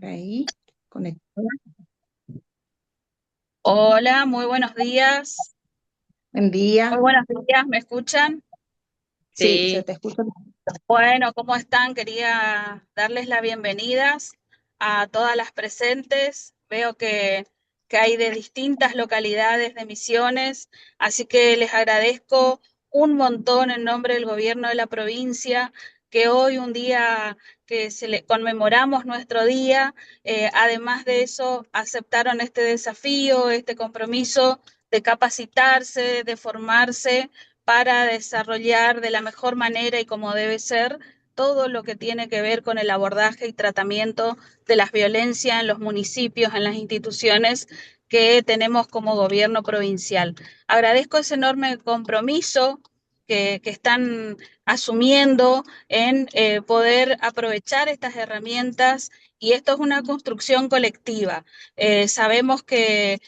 por ahí, conectada. Hola, muy buenos días. Buen Muy día. buenos días, ¿me escuchan? Sí, se Sí. te escucha. Bueno, ¿cómo están? Quería darles las bienvenidas a todas las presentes. Veo que hay de distintas localidades de Misiones, así que les agradezco un montón en nombre del gobierno de la provincia que hoy, un día que conmemoramos nuestro día, además de eso, aceptaron este desafío, este compromiso de capacitarse, de formarse para desarrollar de la mejor manera y como debe ser todo lo que tiene que ver con el abordaje y tratamiento de las violencias en los municipios, en las instituciones que tenemos como gobierno provincial. Agradezco ese enorme compromiso que están asumiendo en poder aprovechar estas herramientas y esto es una construcción colectiva. Sabemos que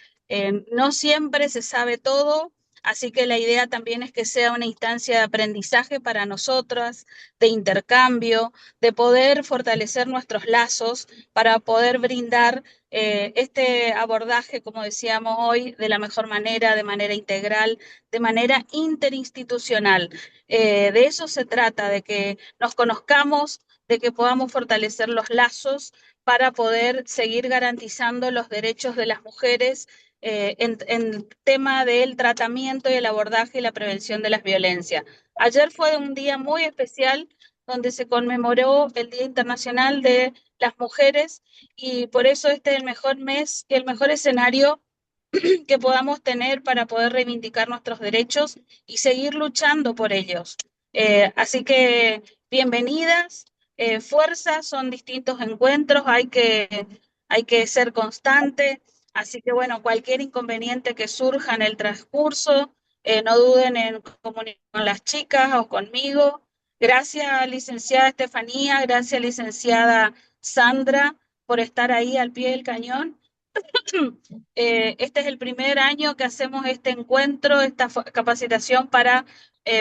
no siempre se sabe todo. Así que la idea también es que sea una instancia de aprendizaje para nosotras, de intercambio, de poder fortalecer nuestros lazos para poder brindar este abordaje, como decíamos hoy, de la mejor manera, de manera integral, de manera interinstitucional. De eso se trata, de que nos conozcamos, de que podamos fortalecer los lazos para poder seguir garantizando los derechos de las mujeres en tema del tratamiento y el abordaje y la prevención de las violencias. Ayer fue un día muy especial donde se conmemoró el Día Internacional de las Mujeres y por eso este es el mejor mes y el mejor escenario que podamos tener para poder reivindicar nuestros derechos y seguir luchando por ellos. Así que bienvenidas, fuerza, son distintos encuentros, hay que ser constante, así que bueno, cualquier inconveniente que surja en el transcurso, no duden en comunicar con las chicas o conmigo. Gracias, licenciada Estefanía, gracias, licenciada Sandra, por estar ahí al pie del cañón. Este es el primer año que hacemos este encuentro, esta capacitación para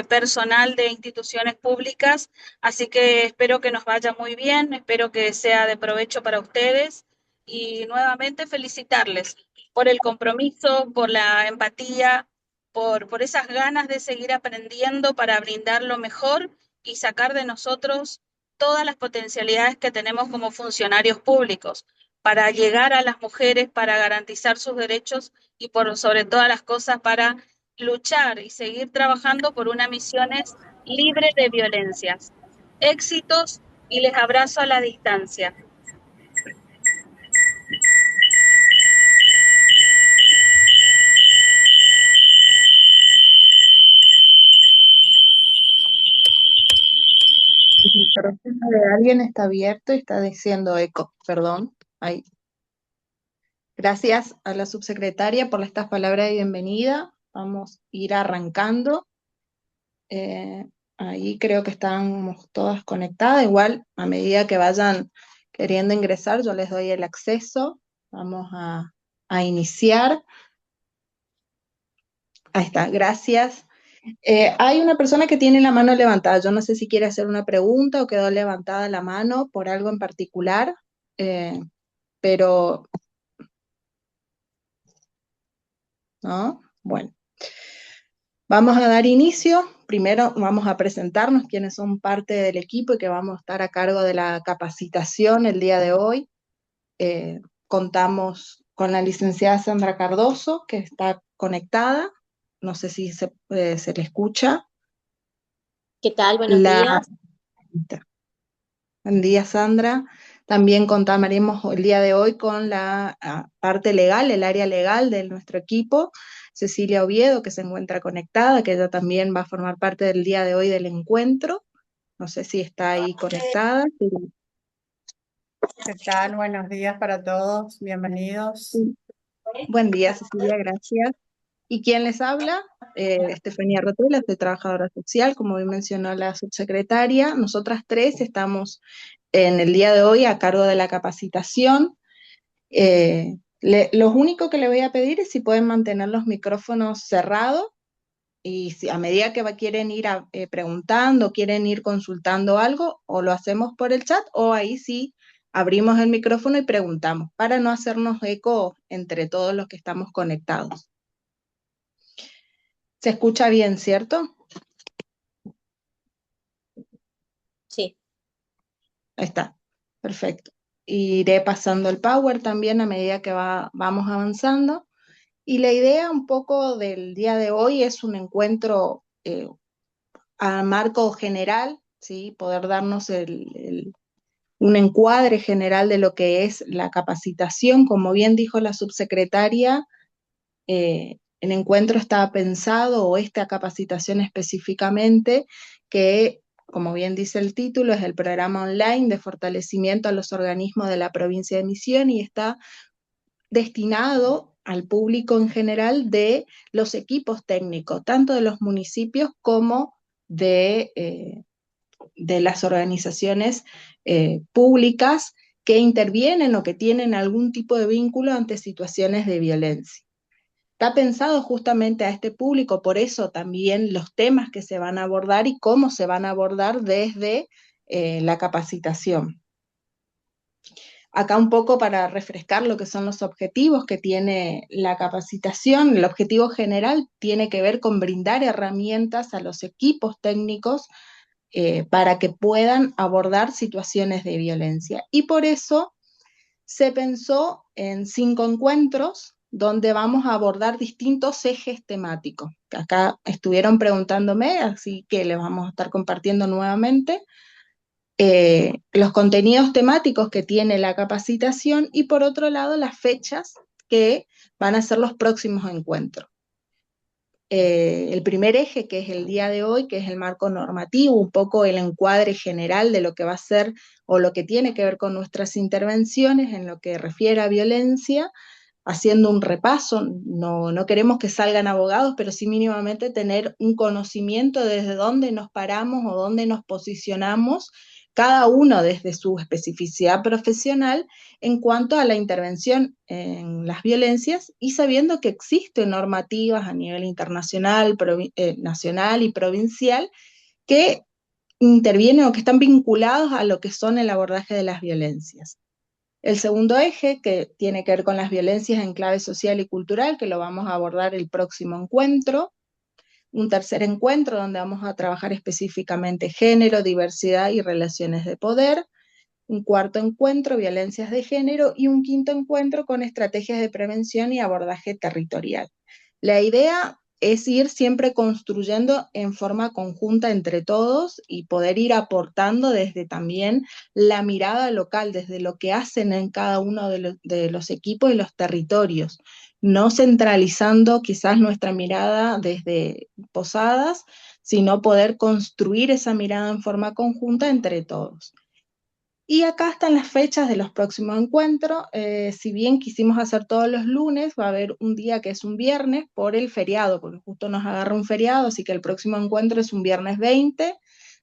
personal de instituciones públicas, así que espero que nos vaya muy bien, espero que sea de provecho para ustedes y nuevamente felicitarles por el compromiso, por la empatía, por esas ganas de seguir aprendiendo para brindar lo mejor y sacar de nosotros todas las potencialidades que tenemos como funcionarios públicos para llegar a las mujeres, para garantizar sus derechos y por sobre todas las cosas para luchar y seguir trabajando por una misiones libre de violencias. Éxitos y les abrazo a la distancia. El micrófono de alguien está abierto y está diciendo eco, perdón. Ahí. Gracias a la subsecretaria por estas palabras de bienvenida. Vamos a ir arrancando. Eh, Ahí creo que estamos todas conectadas. Igual, a medida que vayan queriendo ingresar, yo les doy el acceso. Vamos a iniciar. Ahí está, gracias. Hay una persona que tiene la mano levantada. Yo no sé si quiere hacer una pregunta o quedó levantada la mano por algo en particular, eh, pero no. Bueno, vamos a dar inicio. Primero vamos a presentarnos quiénes son parte del equipo y que vamos a estar a cargo de la capacitación el día de hoy. Contamos con la licenciada Sandra Cardoso, que está conectada. No sé si se le escucha. ¿Qué tal? Buenos La días. Buen día, Sandra. También contaremos el día de hoy con la parte legal, el área legal de nuestro equipo, Cecilia Oviedo, que se encuentra conectada, que ella también va a formar parte del día de hoy del encuentro. No sé si está ahí conectada. Sí. ¿Qué tal? Buenos días para todos, bienvenidos. Sí. Buen día, Cecilia, gracias. ¿Y quién les habla? Estefanía Rotela, soy trabajadora social, como bien mencionó la subsecretaria. Nosotras tres estamos en el día de hoy a cargo de la capacitación. Lo único que le voy a pedir es si pueden mantener los micrófonos cerrados y si a medida que quieren ir preguntando, quieren ir consultando algo, o lo hacemos por el chat o ahí sí abrimos el micrófono y preguntamos, para no hacernos eco entre todos los que estamos conectados. ¿Se escucha bien, cierto? Sí. Ahí está, perfecto. Iré pasando el power también a medida que vamos avanzando. Y la idea un poco del día de hoy es un encuentro a marco general, ¿sí? Poder darnos un encuadre general de lo que es la capacitación. Como bien dijo la subsecretaria, el encuentro estaba pensado, o esta capacitación específicamente, que, como bien dice el título, es el programa online de fortalecimiento a los organismos de la provincia de Misiones y está destinado al público en general de los equipos técnicos, tanto de los municipios como de las organizaciones públicas que intervienen o que tienen algún tipo de vínculo ante situaciones de violencia. Está pensado justamente a este público, por eso también los temas que se van a abordar y cómo se van a abordar desde la capacitación. Acá un poco para refrescar lo que son los objetivos que tiene la capacitación. El objetivo general tiene que ver con brindar herramientas a los equipos técnicos para que puedan abordar situaciones de violencia. Y por eso se pensó en 5 encuentros donde vamos a abordar distintos ejes temáticos. Acá estuvieron preguntándome, así que les vamos a estar compartiendo nuevamente los contenidos temáticos que tiene la capacitación y por otro lado las fechas que van a ser los próximos encuentros. El primer eje, que es el día de hoy, que es el marco normativo, un poco el encuadre general de lo que va a ser o lo que tiene que ver con nuestras intervenciones en lo que refiere a violencia, haciendo un repaso. No queremos que salgan abogados, pero sí mínimamente tener un conocimiento desde dónde nos paramos o dónde nos posicionamos, cada uno desde su especificidad profesional en cuanto a la intervención en las violencias y sabiendo que existen normativas a nivel internacional, nacional y provincial que intervienen o que están vinculados a lo que son el abordaje de las violencias. El segundo eje, que tiene que ver con las violencias en clave social y cultural, que lo vamos a abordar el próximo encuentro. Un tercer encuentro donde vamos a trabajar específicamente género, diversidad y relaciones de poder. Un cuarto encuentro, violencias de género, y un quinto encuentro con estrategias de prevención y abordaje territorial. La idea es ir siempre construyendo en forma conjunta entre todos y poder ir aportando desde también la mirada local, desde lo que hacen en cada uno de los equipos y los territorios, no centralizando quizás nuestra mirada desde Posadas, sino poder construir esa mirada en forma conjunta entre todos. Y acá están las fechas de los próximos encuentros. Si bien quisimos hacer todos los lunes, va a haber un día que es un viernes por el feriado, porque justo nos agarra un feriado, así que el próximo encuentro es un viernes 20,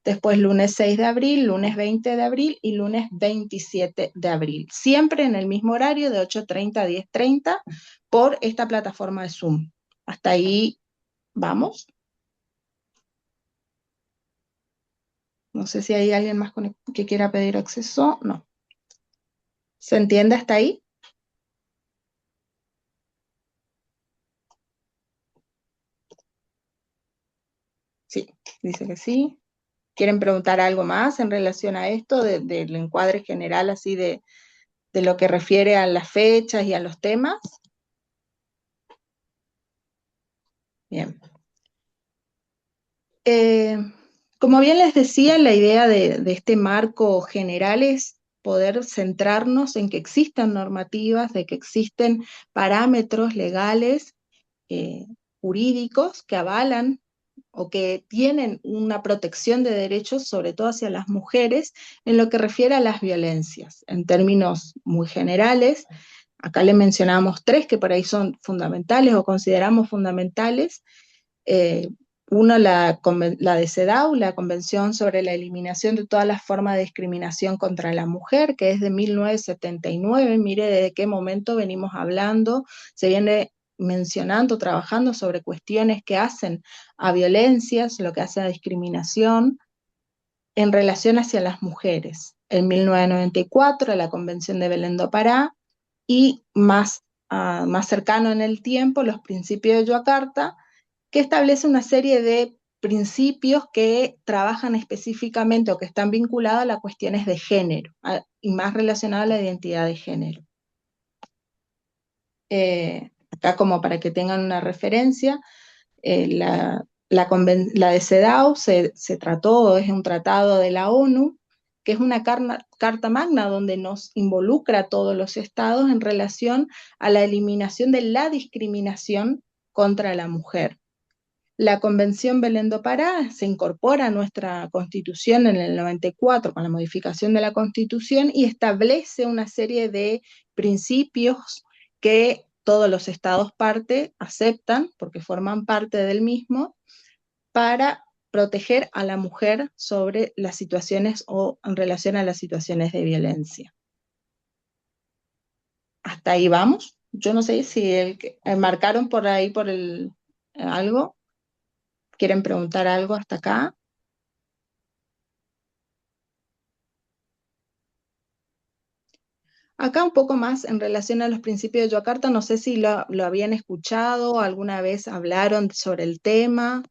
después lunes 6 de abril, lunes 20 de abril y lunes 27 de abril. Siempre en el mismo horario de 8:30 a 10:30 por esta plataforma de Zoom. Hasta ahí vamos. No sé si hay alguien más que quiera pedir acceso. No. ¿Se entiende hasta ahí? Sí, dice que sí. ¿Quieren preguntar algo más en relación a esto, del encuadre general, así de lo que refiere a las fechas y a los temas? Bien. Como bien les decía, la idea de este marco general es poder centrarnos en que existan normativas, de que existen parámetros legales, jurídicos que avalan o que tienen una protección de derechos, sobre todo hacia las mujeres, en lo que refiere a las violencias. En términos muy generales, acá le mencionamos 3 que por ahí son fundamentales o consideramos fundamentales. Uno, la de CEDAW, la Convención sobre la Eliminación de todas las formas de discriminación contra la mujer, que es de 1979. Mire desde qué momento venimos hablando, se viene mencionando, trabajando sobre cuestiones que hacen a violencias, lo que hace a discriminación en relación hacia las mujeres. en 1994, la Convención de Belén do Pará, y más cercano en el tiempo, los Principios de Yakarta, que establece una serie de principios que trabajan específicamente o que están vinculados a las cuestiones de género, y más relacionados a la identidad de género. Acá como para que tengan una referencia, la de CEDAW se trató, es un tratado de la ONU, que es una carta magna donde nos involucra a todos los estados en relación a la eliminación de la discriminación contra la mujer. La Convención Belén do Pará se incorpora a nuestra Constitución en el 94 con la modificación de la Constitución y establece una serie de principios que todos los estados parte aceptan, porque forman parte del mismo, para proteger a la mujer sobre las situaciones o en relación a las situaciones de violencia. Hasta ahí vamos. Yo no sé si marcaron por ahí algo. ¿Quieren preguntar algo hasta acá? Acá un poco más en relación a los principios de Yakarta, no sé si lo habían escuchado, alguna vez hablaron sobre el tema.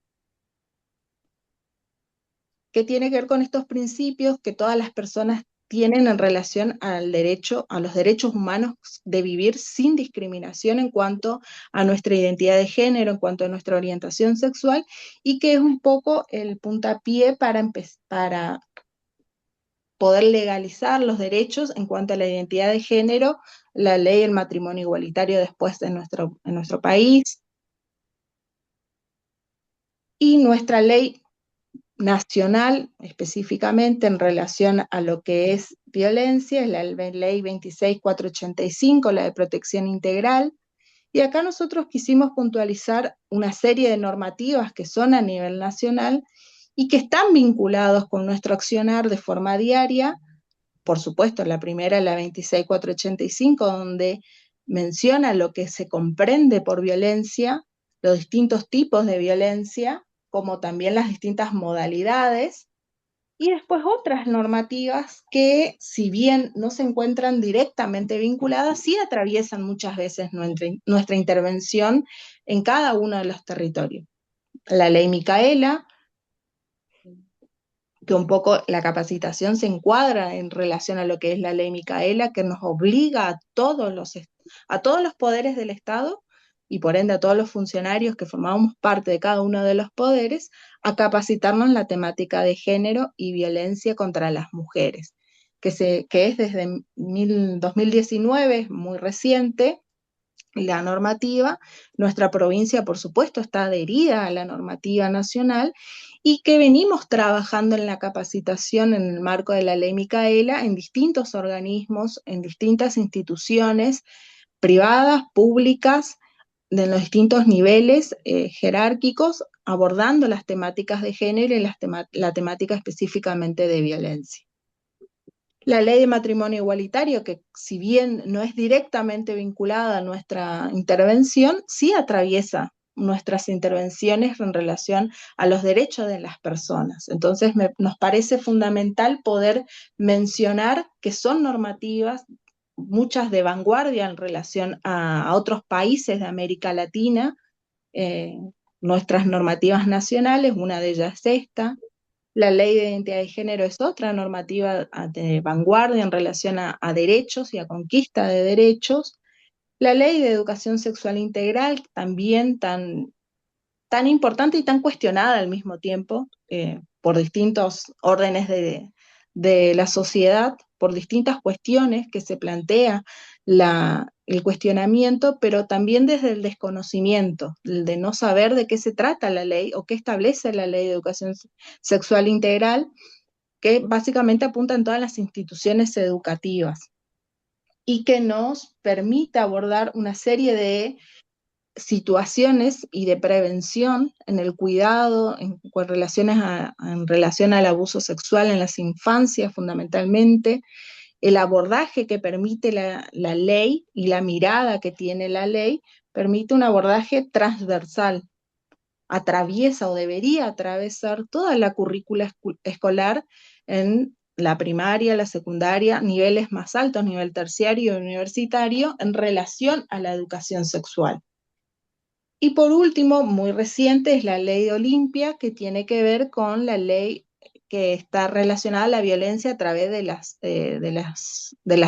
¿Qué tiene que ver con estos principios que todas las personas tienen en relación al derecho, a los derechos humanos de vivir sin discriminación en cuanto a nuestra identidad de género, en cuanto a nuestra orientación sexual, y que es un poco el puntapié para poder legalizar los derechos en cuanto a la identidad de género, la ley del matrimonio igualitario después en nuestro país, y nuestra ley nacional específicamente en relación a lo que es violencia, es la ley 26485, la de protección integral, y acá nosotros quisimos puntualizar una serie de normativas que son a nivel nacional y que están vinculados con nuestro accionar de forma diaria. Por supuesto, la primera es la 26485, donde menciona lo que se comprende por violencia, los distintos tipos de violencia, como también las distintas modalidades, y después otras normativas que, si bien no se encuentran directamente vinculadas, sí atraviesan muchas veces nuestra intervención en cada uno de los territorios. La ley Micaela, que un poco la capacitación se encuadra en relación a lo que es la ley Micaela, que nos obliga a todos los poderes del Estado y por ende a todos los funcionarios que formamos parte de cada uno de los poderes a capacitarnos en la temática de género y violencia contra las mujeres, que es desde 2019, muy reciente, la normativa. Nuestra provincia, por supuesto, está adherida a la normativa nacional y que venimos trabajando en la capacitación en el marco de la ley Micaela en distintos organismos, en distintas instituciones privadas, públicas, de los distintos niveles jerárquicos, abordando las temáticas de género y la temática específicamente de violencia. La ley de matrimonio igualitario, que si bien no es directamente vinculada a nuestra intervención, sí atraviesa nuestras intervenciones en relación a los derechos de las personas. Entonces nos parece fundamental poder mencionar que son normativas, muchas de vanguardia en relación a otros países de América Latina, nuestras normativas nacionales, una de ellas es esta. La ley de identidad de género es otra normativa de vanguardia en relación a derechos y a conquista de derechos. La ley de educación sexual integral, también tan importante y tan cuestionada al mismo tiempo por distintos órdenes de la sociedad, por distintas cuestiones que se plantea el cuestionamiento, pero también desde el desconocimiento, el de no saber de qué se trata la ley o qué establece la ley de educación sexual integral, que básicamente apunta en todas las instituciones educativas y que nos permite abordar una serie de situaciones y de prevención en el cuidado, en relación al abuso sexual en las infancias fundamentalmente, el abordaje que permite la ley y la mirada que tiene la ley permite un abordaje transversal, atraviesa o debería atravesar toda la currícula escolar en la primaria, la secundaria, niveles más altos, nivel terciario y universitario, en relación a la educación sexual. Y por último, muy reciente, es la ley de Olimpia, que tiene que ver con la ley que está relacionada a la violencia a través de las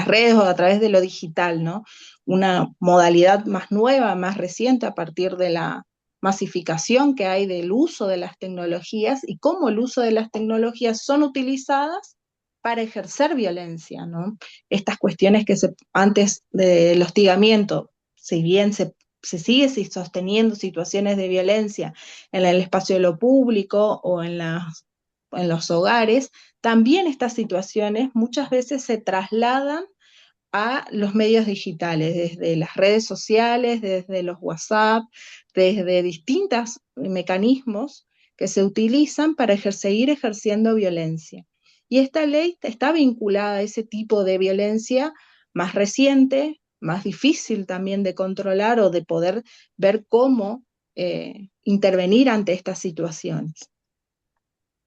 redes o a través de lo digital, ¿no? Una modalidad más nueva, más reciente, a partir de la masificación que hay del uso de las tecnologías y cómo el uso de las tecnologías son utilizadas para ejercer violencia, ¿no? Estas cuestiones que antes del hostigamiento, si bien se sigue sosteniendo situaciones de violencia en el espacio de lo público o en los hogares, también estas situaciones muchas veces se trasladan a los medios digitales, desde las redes sociales, desde los WhatsApp, desde distintos mecanismos que se utilizan para seguir ejerciendo violencia. Y esta ley está vinculada a ese tipo de violencia más reciente, más difícil también de controlar o de poder ver cómo intervenir ante estas situaciones.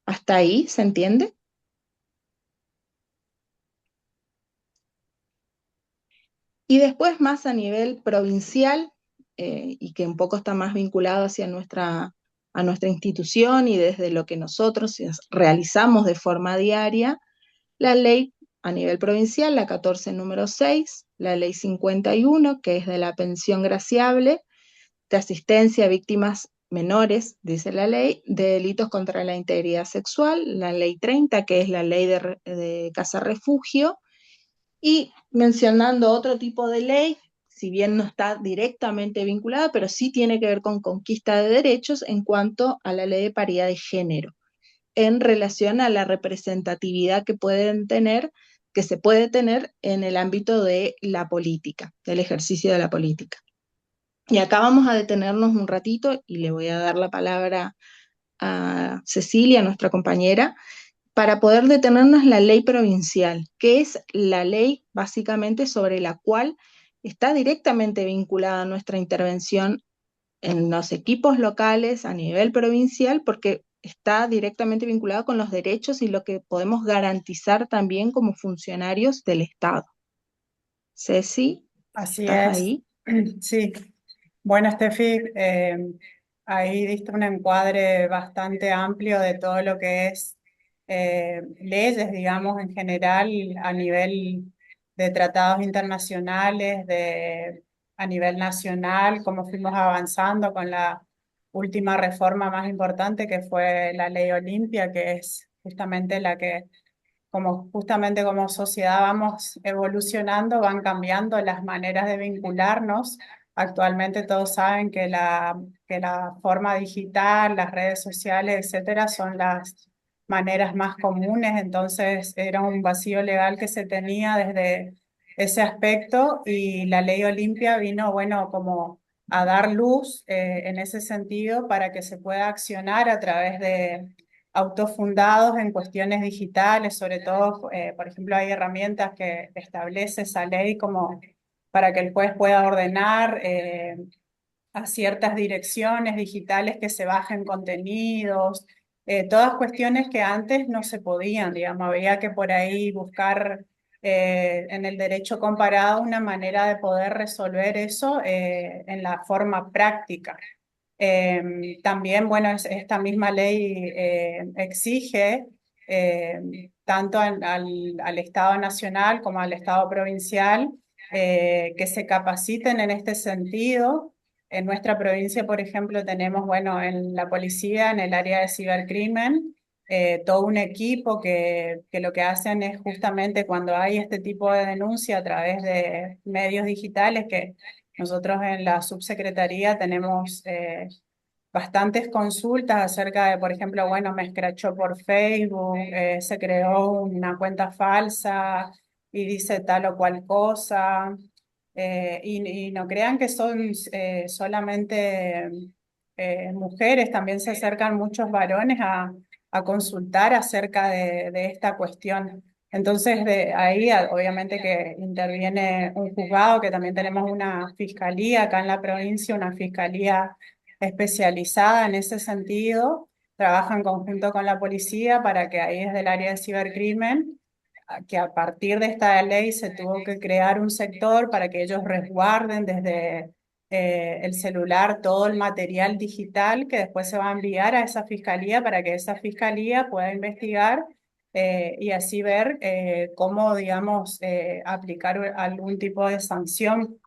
¿Hasta ahí se entiende? Y después más a nivel provincial, y que un poco está más vinculado hacia a nuestra institución y desde lo que nosotros realizamos de forma diaria, la ley a nivel provincial, la 14 número 6, la ley 51, que es de la pensión graciable, de asistencia a víctimas menores, dice la ley, de delitos contra la integridad sexual, la ley 30, que es la ley de casa refugio, y mencionando otro tipo de ley, si bien no está directamente vinculada, pero sí tiene que ver con conquista de derechos en cuanto a la ley de paridad de género, en relación a la representatividad que se puede tener en el ámbito de la política, del ejercicio de la política. Y acá vamos a detenernos un ratito y le voy a dar la palabra a Cecilia, nuestra compañera, para poder detenernos en la ley provincial, que es la ley básicamente sobre la cual está directamente vinculada nuestra intervención en los equipos locales a nivel provincial, porque está directamente vinculada con los derechos y lo que podemos garantizar también como funcionarios del Estado. Ceci, Así ¿estás es. ahí? Sí. Bueno, Steffi, ahí diste un encuadre bastante amplio de todo lo que es leyes, digamos, en general, a nivel de tratados internacionales, a nivel nacional, cómo fuimos avanzando con la última reforma más importante que fue la Ley Olimpia, que es justamente la que justamente como sociedad vamos evolucionando, van cambiando las maneras de vincularnos. Actualmente todos saben que que la forma digital, las redes sociales, etcétera, son las maneras más comunes, entonces era un vacío legal que se tenía desde ese aspecto y la ley Olimpia vino, bueno, como a dar luz en ese sentido para que se pueda accionar a través de autofundados en cuestiones digitales, sobre todo, por ejemplo, hay herramientas que establece esa ley como para que el juez pueda ordenar a ciertas direcciones digitales que se bajen contenidos, todas cuestiones que antes no se podían, digamos, había que por ahí buscar en el derecho comparado una manera de poder resolver eso en la forma práctica. También, bueno, esta misma ley exige tanto al Estado nacional como al Estado provincial que se capaciten en este sentido. En nuestra provincia, por ejemplo, tenemos, bueno, en la policía, en el área de cibercrimen, todo un equipo que lo que hacen es justamente cuando hay este tipo de denuncia a través de medios digitales que nosotros en la subsecretaría tenemos bastantes consultas acerca de, por ejemplo, bueno, me escrachó por Facebook, se creó una cuenta falsa y dice tal o cual cosa. Y no crean que son solamente mujeres, también se acercan muchos varones a consultar acerca de esta cuestión. Entonces, de ahí obviamente que interviene un juzgado, que también tenemos una fiscalía acá en la provincia, una fiscalía especializada en ese sentido, trabaja en conjunto con la policía para que ahí desde el área de cibercrimen que a partir de esta ley se tuvo que crear un sector para que ellos resguarden desde el celular todo el material digital que después se va a enviar a esa fiscalía para que esa fiscalía pueda investigar y así ver cómo, digamos, aplicar algún tipo de sanción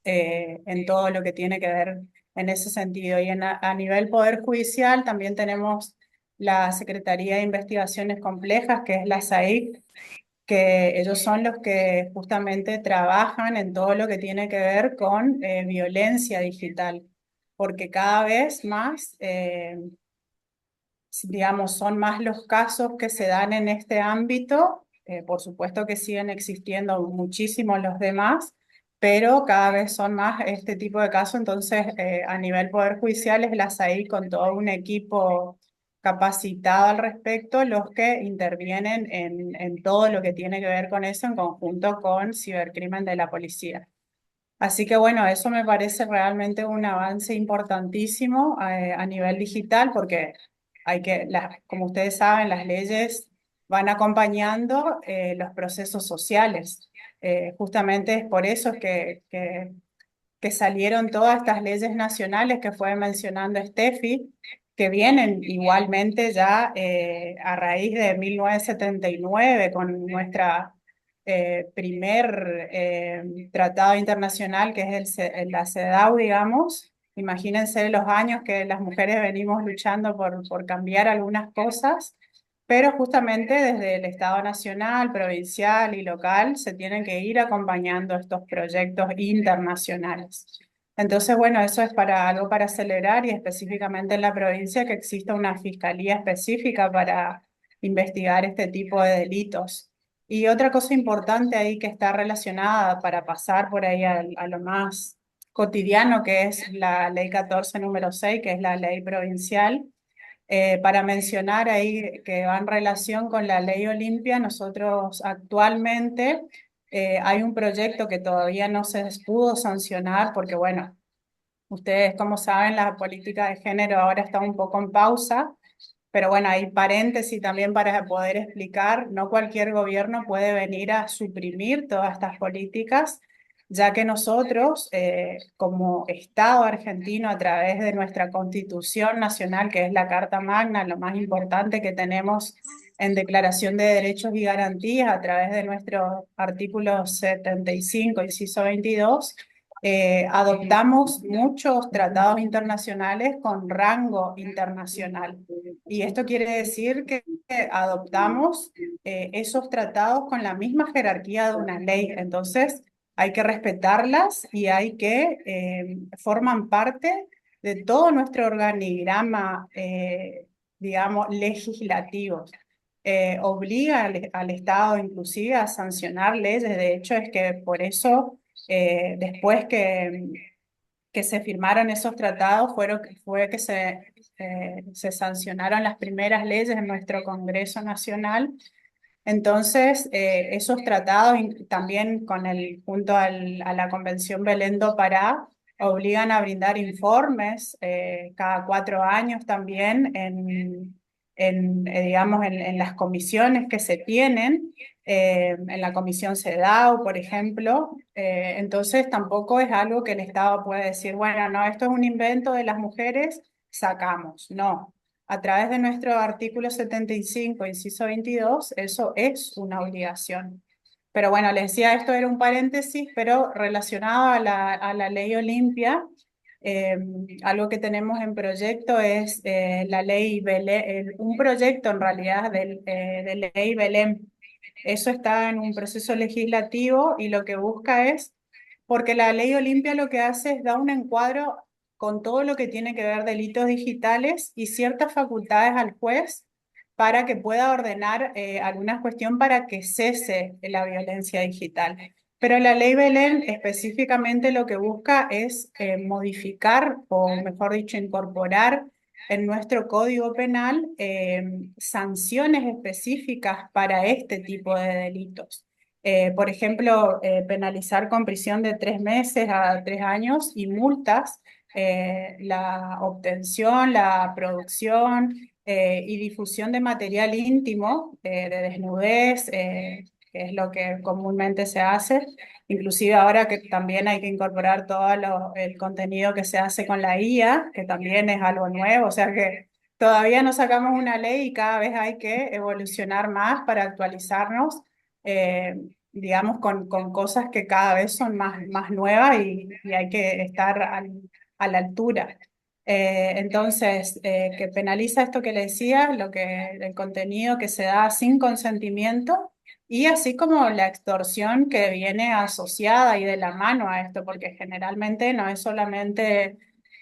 en todo lo que tiene que ver en ese sentido. Y a nivel Poder Judicial también tenemos la Secretaría de Investigaciones Complejas, que es la SAIC, que ellos son los que justamente trabajan en todo lo que tiene que ver con violencia digital, porque cada vez más, digamos, son más los casos que se dan en este ámbito. Por supuesto que siguen existiendo muchísimos los demás, pero cada vez son más este tipo de casos. Entonces, a nivel Poder Judicial es la SAI con todo un equipo capacitado al respecto, los que intervienen en todo lo que tiene que ver con eso en conjunto con cibercrimen de la policía. Así que bueno, eso me parece realmente un avance importantísimo a nivel digital porque hay que, como ustedes saben, las leyes van acompañando los procesos sociales. Justamente es por eso que salieron todas estas leyes nacionales que fue mencionando Steffi, que vienen igualmente ya a raíz de 1979 con nuestra primer tratado internacional, que es la CEDAW, digamos. Imagínense los años que las mujeres venimos luchando por cambiar algunas cosas, pero justamente desde el Estado nacional, provincial y local se tienen que ir acompañando estos proyectos internacionales. Entonces, bueno, eso es algo para celebrar y específicamente en la provincia que exista una fiscalía específica para investigar este tipo de delitos. Y otra cosa importante ahí que está relacionada para pasar por ahí a lo más cotidiano, que es la ley 14 número 6, que es la ley provincial. Para mencionar ahí que va en relación con la ley Olimpia, nosotros actualmente hay un proyecto que todavía no se pudo sancionar porque, bueno, ustedes como saben, la política de género ahora está un poco en pausa, pero bueno, hay paréntesis también para poder explicar, no cualquier gobierno puede venir a suprimir todas estas políticas, ya que nosotros, como Estado argentino, a través de nuestra Constitución Nacional, que es la Carta Magna, lo más importante que tenemos en Declaración de Derechos y Garantías, a través de nuestro artículo 75, inciso 22, adoptamos muchos tratados internacionales con rango internacional. Y esto quiere decir que adoptamos esos tratados con la misma jerarquía de una ley. Entonces, hay que respetarlas y hay que forman parte de todo nuestro organigrama, digamos, legislativo. Obliga al Estado inclusive a sancionar leyes. De hecho, es que por eso después que se firmaron esos tratados, fue que se sancionaron las primeras leyes en nuestro Congreso Nacional. Entonces, esos tratados también junto a la Convención Belén do Pará obligan a brindar informes cada 4 años también digamos, en las comisiones que se tienen, en la comisión CEDAW, por ejemplo. Entonces, tampoco es algo que el Estado puede decir, bueno, no, esto es un invento de las mujeres, sacamos. No, a través de nuestro artículo 75, inciso 22, eso es una obligación. Pero bueno, les decía, esto era un paréntesis, pero relacionado a la ley Olimpia, algo que tenemos en proyecto es la ley Belén, un proyecto en realidad de ley Belén. Eso está en un proceso legislativo y lo que busca es, porque la ley Olimpia lo que hace es dar un encuadro con todo lo que tiene que ver delitos digitales y ciertas facultades al juez para que pueda ordenar alguna cuestión para que cese la violencia digital. Pero la ley Belén específicamente lo que busca es modificar, o mejor dicho, incorporar en nuestro Código Penal sanciones específicas para este tipo de delitos. Por ejemplo, penalizar con prisión de 3 meses a 3 años y multas, la obtención, la producción y difusión de material íntimo, de desnudez, que es lo que comúnmente se hace. Inclusive ahora que también hay que incorporar todo el contenido que se hace con la IA, que también es algo nuevo, o sea que todavía no sacamos una ley y cada vez hay que evolucionar más para actualizarnos, digamos, con cosas que cada vez son más nuevas y hay que estar a la altura. Entonces, que penaliza esto que le decía, el contenido que se da sin consentimiento y así como la extorsión que viene asociada y de la mano a esto, porque generalmente no es solamente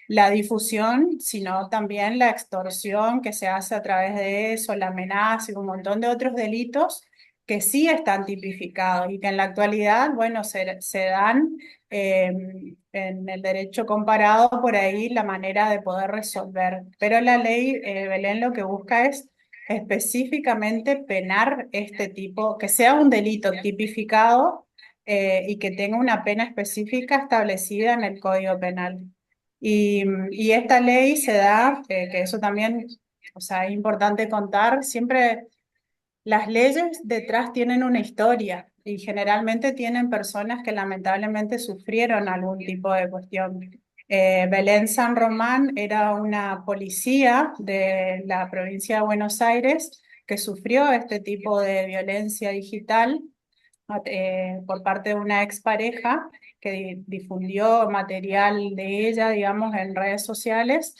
la difusión, sino también la extorsión que se hace a través de eso, la amenaza y un montón de otros delitos que sí están tipificados y que en la actualidad, bueno, se dan en el derecho comparado por ahí la manera de poder resolver. Pero la ley, Belén, lo que busca es específicamente penar este tipo, que sea un delito tipificado y que tenga una pena específica establecida en el Código Penal. Y esta ley se da, que eso también, o sea, es importante contar, siempre las leyes detrás tienen una historia y generalmente tienen personas que lamentablemente sufrieron algún tipo de cuestión. Belén San Román era una policía de la provincia de Buenos Aires que sufrió este tipo de violencia digital por parte de una expareja que difundió material de ella, digamos, en redes sociales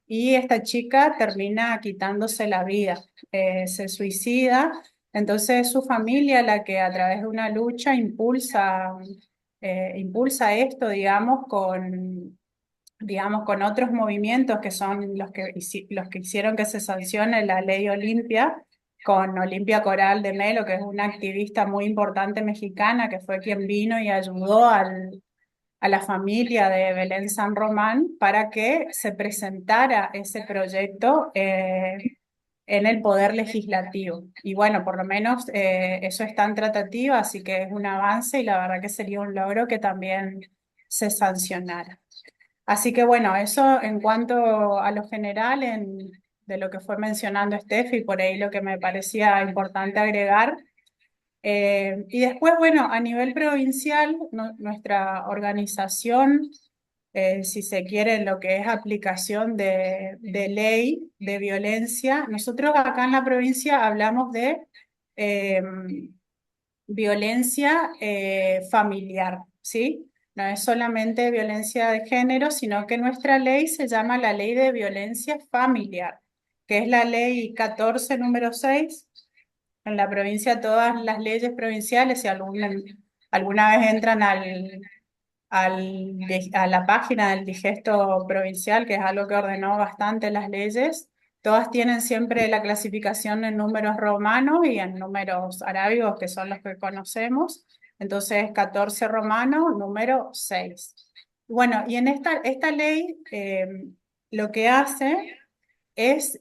y esta chica termina quitándose la vida, se suicida. Entonces su familia la que a través de una lucha impulsa esto, digamos, con otros movimientos que son los que hicieron que se sancione la ley Olimpia, con Olimpia Coral de Melo, que es una activista muy importante mexicana, que fue quien vino y ayudó a la familia de Belén San Román para que se presentara ese proyecto en el Poder Legislativo. Y bueno, por lo menos eso está en tratativa, así que es un avance y la verdad que sería un logro que también se sancionara. Así que bueno, eso en cuanto a lo general de lo que fue mencionando Steffi, por ahí lo que me parecía importante agregar. Y después, bueno, a nivel provincial, nuestra organización, si se quiere, en lo que es aplicación de ley de violencia, nosotros acá en la provincia hablamos de eh, violencia familiar, ¿sí? No es solamente violencia de género, sino que nuestra ley se llama la Ley de Violencia Familiar, que es la Ley 14, número 6. En la provincia todas las leyes provinciales, si alguna vez entran a la página del Digesto Provincial, que es algo que ordenó bastante las leyes, todas tienen siempre la clasificación en números romanos y en números arábigos, que son los que conocemos. Entonces, 14 romano, número 6. Bueno, y en esta ley lo que hace es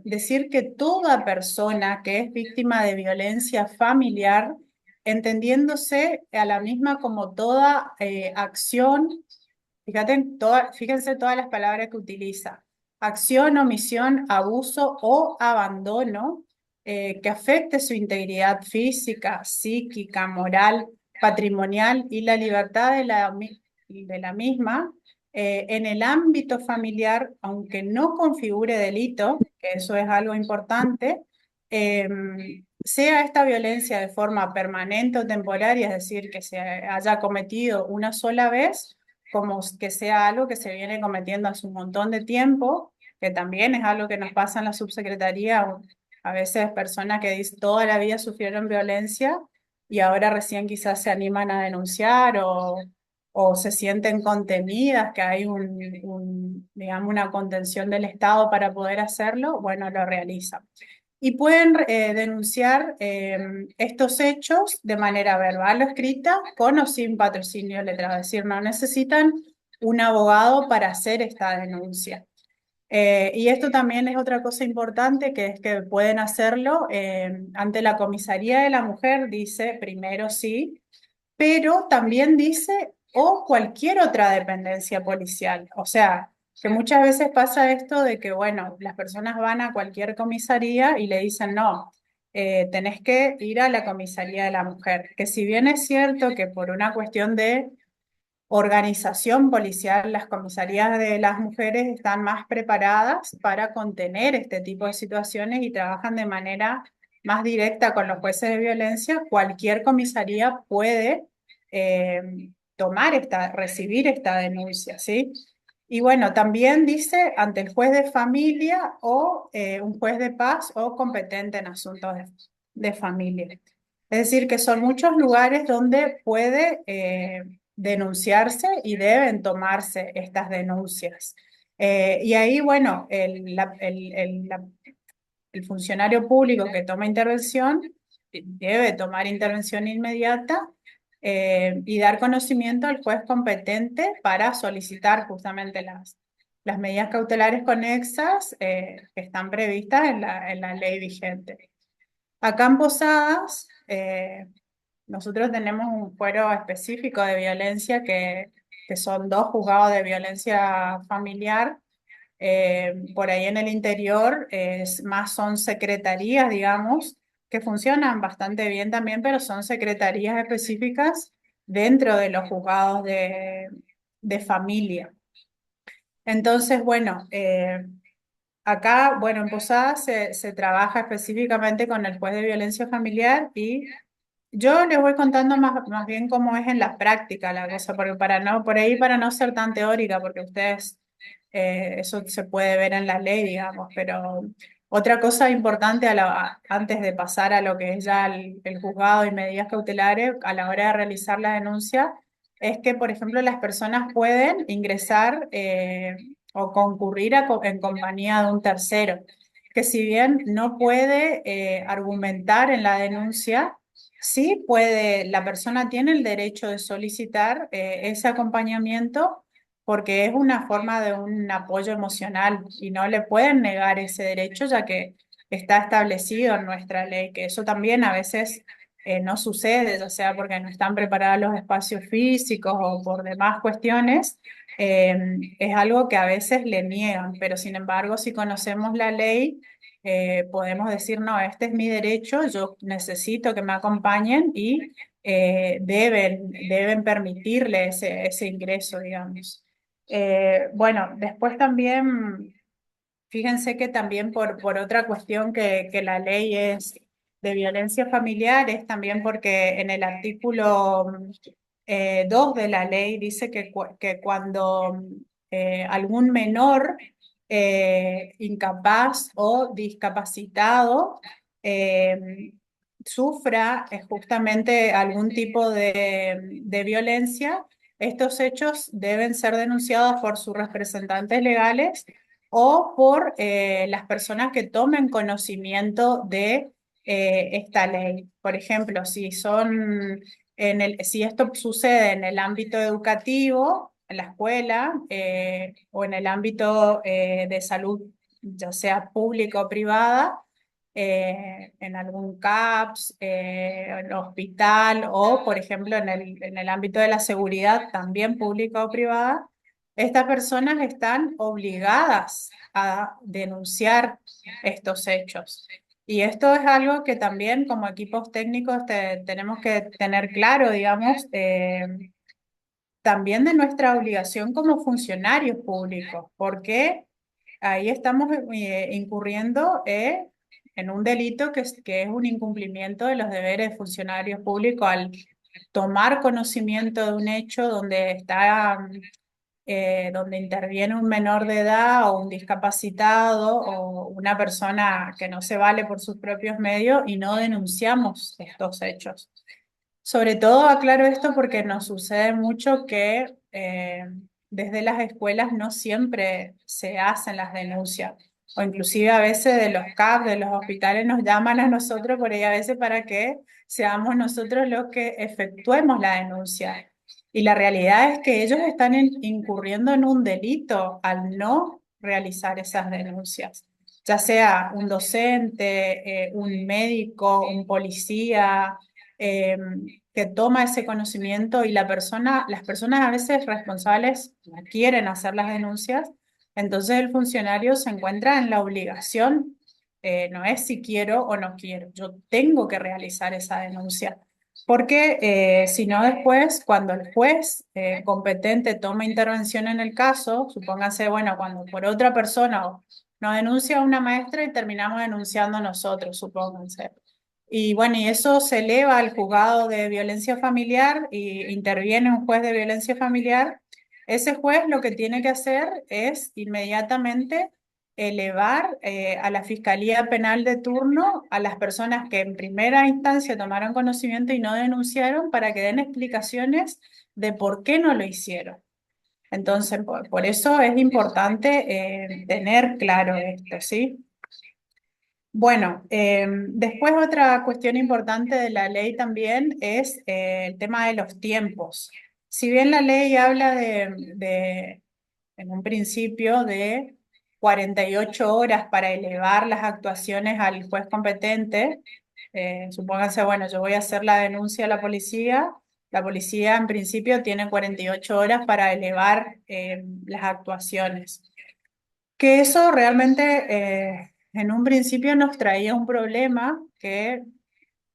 decir que toda persona que es víctima de violencia familiar, entendiéndose a la misma como toda acción, fíjense todas las palabras que utiliza, acción, omisión, abuso o abandono que afecte su integridad física, psíquica, moral, patrimonial y la libertad de la misma en el ámbito familiar, aunque no configure delito, que eso es algo importante, sea esta violencia de forma permanente o temporaria, es decir, que se haya cometido una sola vez, como que sea algo que se viene cometiendo hace un montón de tiempo, que también es algo que nos pasa en la subsecretaría, a veces personas que toda la vida sufrieron violencia y ahora recién quizás se animan a denunciar o se sienten contenidas, que hay digamos, una contención del Estado para poder hacerlo, bueno, lo realizan. Y pueden denunciar estos hechos de manera verbal o escrita, con o sin patrocinio letrado, es decir, no necesitan un abogado para hacer esta denuncia. Y esto también es otra cosa importante, que es que pueden hacerlo ante la comisaría de la mujer, dice primero sí, pero también dice o cualquier otra dependencia policial. O sea, que muchas veces pasa esto de que, bueno, las personas van a cualquier comisaría y le dicen, no, tenés que ir a la comisaría de la mujer, que si bien es cierto que por una cuestión de organización policial, las comisarías de las mujeres están más preparadas para contener este tipo de situaciones y trabajan de manera más directa con los jueces de violencia. Cualquier comisaría puede recibir esta denuncia, ¿sí? Y bueno, también dice ante el juez de familia o un juez de paz o competente en asuntos de familia. Es decir, que son muchos lugares donde puede denunciarse y deben tomarse estas denuncias. Y ahí, bueno, el funcionario público que toma intervención debe tomar intervención inmediata y dar conocimiento al juez competente para solicitar justamente las medidas cautelares conexas que están previstas en la ley vigente. Acá en Posadas, nosotros tenemos un fuero específico de violencia que son 2 juzgados de violencia familiar. Por ahí en el interior más son secretarías, digamos, que funcionan bastante bien también, pero son secretarías específicas dentro de los juzgados de familia. Entonces, bueno, acá, bueno, en Posadas se trabaja específicamente con el juez de violencia familiar y yo les voy contando más bien cómo es en la práctica la cosa, porque para no ser tan teórica, porque ustedes, eso se puede ver en la ley, digamos, pero otra cosa importante antes de pasar a lo que es ya el juzgado y medidas cautelares a la hora de realizar la denuncia, es que, por ejemplo, las personas pueden ingresar o concurrir en compañía de un tercero, que si bien no puede argumentar en la denuncia, sí puede, la persona tiene el derecho de solicitar ese acompañamiento porque es una forma de un apoyo emocional y no le pueden negar ese derecho ya que está establecido en nuestra ley, que eso también a veces no sucede, ya sea porque no están preparados los espacios físicos o por demás cuestiones, es algo que a veces le niegan, pero sin embargo, si conocemos la ley, podemos decir, no, este es mi derecho, yo necesito que me acompañen y deben permitirle ese ingreso, digamos. Bueno, después también, fíjense que también por otra cuestión que la ley es de violencia familiar, es también porque en el artículo 2 de la ley dice que cuando algún menor incapaz o discapacitado sufra justamente algún tipo de violencia, estos hechos deben ser denunciados por sus representantes legales o por las personas que tomen conocimiento de esta ley. Por ejemplo, si esto sucede en el ámbito educativo, en la escuela, o en el ámbito de salud, ya sea pública o privada, en algún CAPS, en hospital o, por ejemplo, en el ámbito de la seguridad, también pública o privada, estas personas están obligadas a denunciar estos hechos. Y esto es algo que también como equipos técnicos tenemos que tener claro, digamos, también de nuestra obligación como funcionarios públicos, porque ahí estamos incurriendo en un delito que es un incumplimiento de los deberes de funcionarios públicos al tomar conocimiento de un hecho donde interviene un menor de edad o un discapacitado o una persona que no se vale por sus propios medios y no denunciamos estos hechos. Sobre todo aclaro esto porque nos sucede mucho que desde las escuelas no siempre se hacen las denuncias, o inclusive a veces de los CAP, de los hospitales nos llaman a nosotros por ahí a veces para que seamos nosotros los que efectuemos la denuncia. Y la realidad es que ellos están incurriendo en un delito al no realizar esas denuncias, ya sea un docente, un médico, un policía, eh, que toma ese conocimiento y las personas a veces responsables no quieren hacer las denuncias, entonces el funcionario se encuentra en la obligación no es si quiero o no quiero, yo tengo que realizar esa denuncia. Porque si no después, cuando el juez competente toma intervención en el caso, supóngase, bueno, cuando por otra persona nos denuncia una maestra y terminamos denunciando nosotros, supónganse. Y bueno, y eso se eleva al juzgado de violencia familiar y interviene un juez de violencia familiar. Ese juez lo que tiene que hacer es inmediatamente elevar a la Fiscalía Penal de turno a las personas que en primera instancia tomaron conocimiento y no denunciaron para que den explicaciones de por qué no lo hicieron. Entonces, por eso es importante tener claro esto, ¿sí? Bueno, después otra cuestión importante de la ley también es el tema de los tiempos. Si bien la ley habla en un principio de 48 horas para elevar las actuaciones al juez competente, supónganse, bueno, yo voy a hacer la denuncia a la policía en principio tiene 48 horas para elevar las actuaciones. Que eso realmente en un principio nos traía un problema que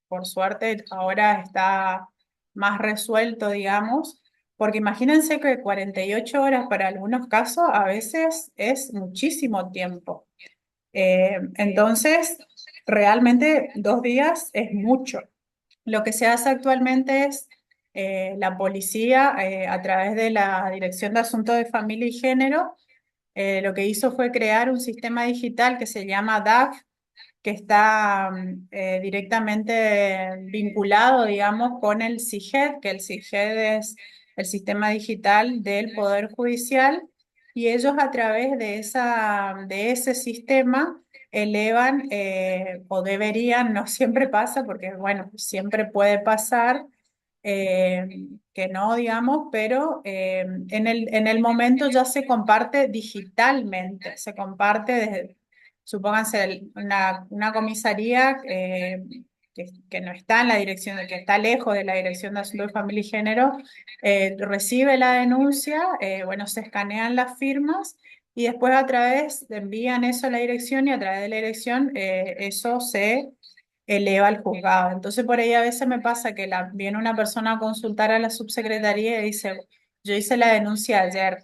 por suerte ahora está más resuelto, digamos, porque imagínense que 48 horas para algunos casos a veces es muchísimo tiempo. Entonces, realmente 2 días es mucho. Lo que se hace actualmente es la policía, a través de la Dirección de Asuntos de Familia y Género, lo que hizo fue crear un sistema digital que se llama DAF, que está directamente vinculado, digamos, con el SIGED, que el SIGED es el sistema digital del Poder Judicial, y ellos a través de ese sistema elevan, o deberían, no siempre pasa, porque bueno, siempre puede pasar, que no, digamos, pero en el momento ya se comparte digitalmente, se comparte desde, supónganse, una comisaría que no está en la dirección, que está lejos de la Dirección de Asuntos de Familia y Género, recibe la denuncia, bueno, se escanean las firmas y después a través, envían eso a la dirección y a través de la dirección eso se eleva al juzgado. Entonces por ahí a veces me pasa que viene una persona a consultar a la subsecretaría y dice, yo hice la denuncia ayer.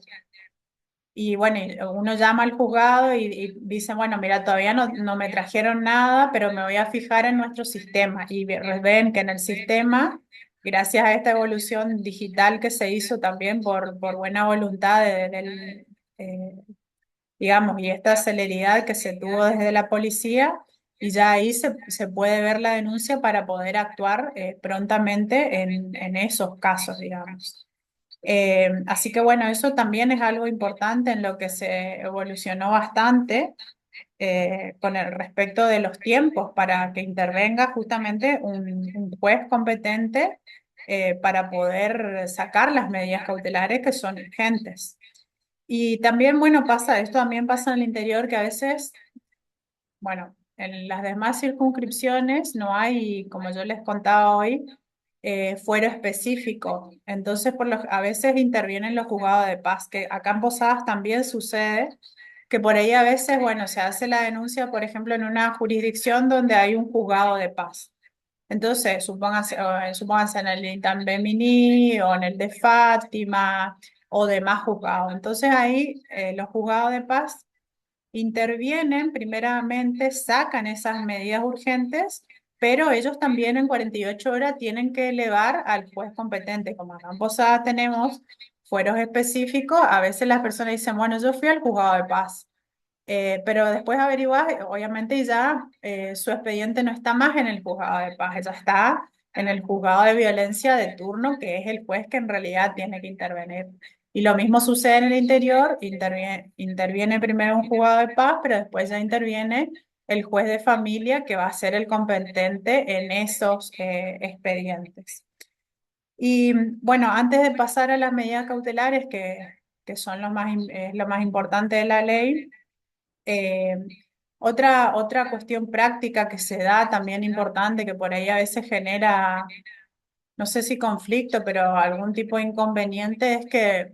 Y bueno, y uno llama al juzgado y dice, bueno, mira, todavía no me trajeron nada, pero me voy a fijar en nuestro sistema. Y ven que en el sistema, gracias a esta evolución digital que se hizo también por buena voluntad eh, digamos, y esta celeridad que se tuvo desde la policía, y ya ahí se puede ver la denuncia para poder actuar prontamente en esos casos, digamos. Así que bueno, eso también es algo importante en lo que se evolucionó bastante con el respecto de los tiempos para que intervenga justamente un juez competente para poder sacar las medidas cautelares que son urgentes. Y también, bueno, esto también pasa en el interior que a veces, bueno, en las demás circunscripciones no hay, como yo les contaba hoy, fuero específico. Entonces, a veces intervienen los juzgados de paz, que acá en Posadas también sucede, que por ahí a veces, bueno, se hace la denuncia, por ejemplo, en una jurisdicción donde hay un juzgado de paz. Entonces, supónganse en el de Itambemini o en el de Fátima o demás juzgados. Entonces ahí los juzgados de paz intervienen primeramente, sacan esas medidas urgentes, pero ellos también en 48 horas tienen que elevar al juez competente. Como acá en Posada tenemos fueros específicos, a veces las personas dicen, bueno, yo fui al juzgado de paz. Pero después averiguas, obviamente ya su expediente no está más en el juzgado de paz, ya está en el juzgado de violencia de turno, que es el juez que en realidad tiene que intervenir. Y lo mismo sucede en el interior, interviene primero un juzgado de paz, pero después ya interviene el juez de familia que va a ser el competente en esos expedientes. Y bueno, antes de pasar a las medidas cautelares, que son lo más importante de la ley, eh, otra cuestión práctica que se da también importante, que por ahí a veces genera, no sé si conflicto, pero algún tipo de inconveniente, es que,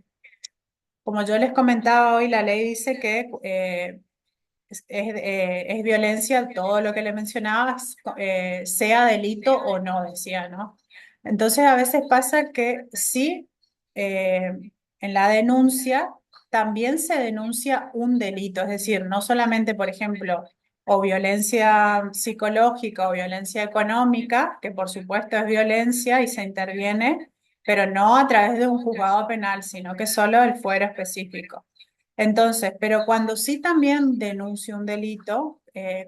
como yo les comentaba hoy, la ley dice que es violencia todo lo que le mencionabas, sea delito o no, decía, ¿no? Entonces a veces pasa que sí, en la denuncia también se denuncia un delito, es decir, no solamente, por ejemplo, o violencia psicológica o violencia económica, que por supuesto es violencia y se interviene, pero no a través de un juzgado penal, sino que solo el fuero específico. Entonces, pero cuando sí también denuncio un delito,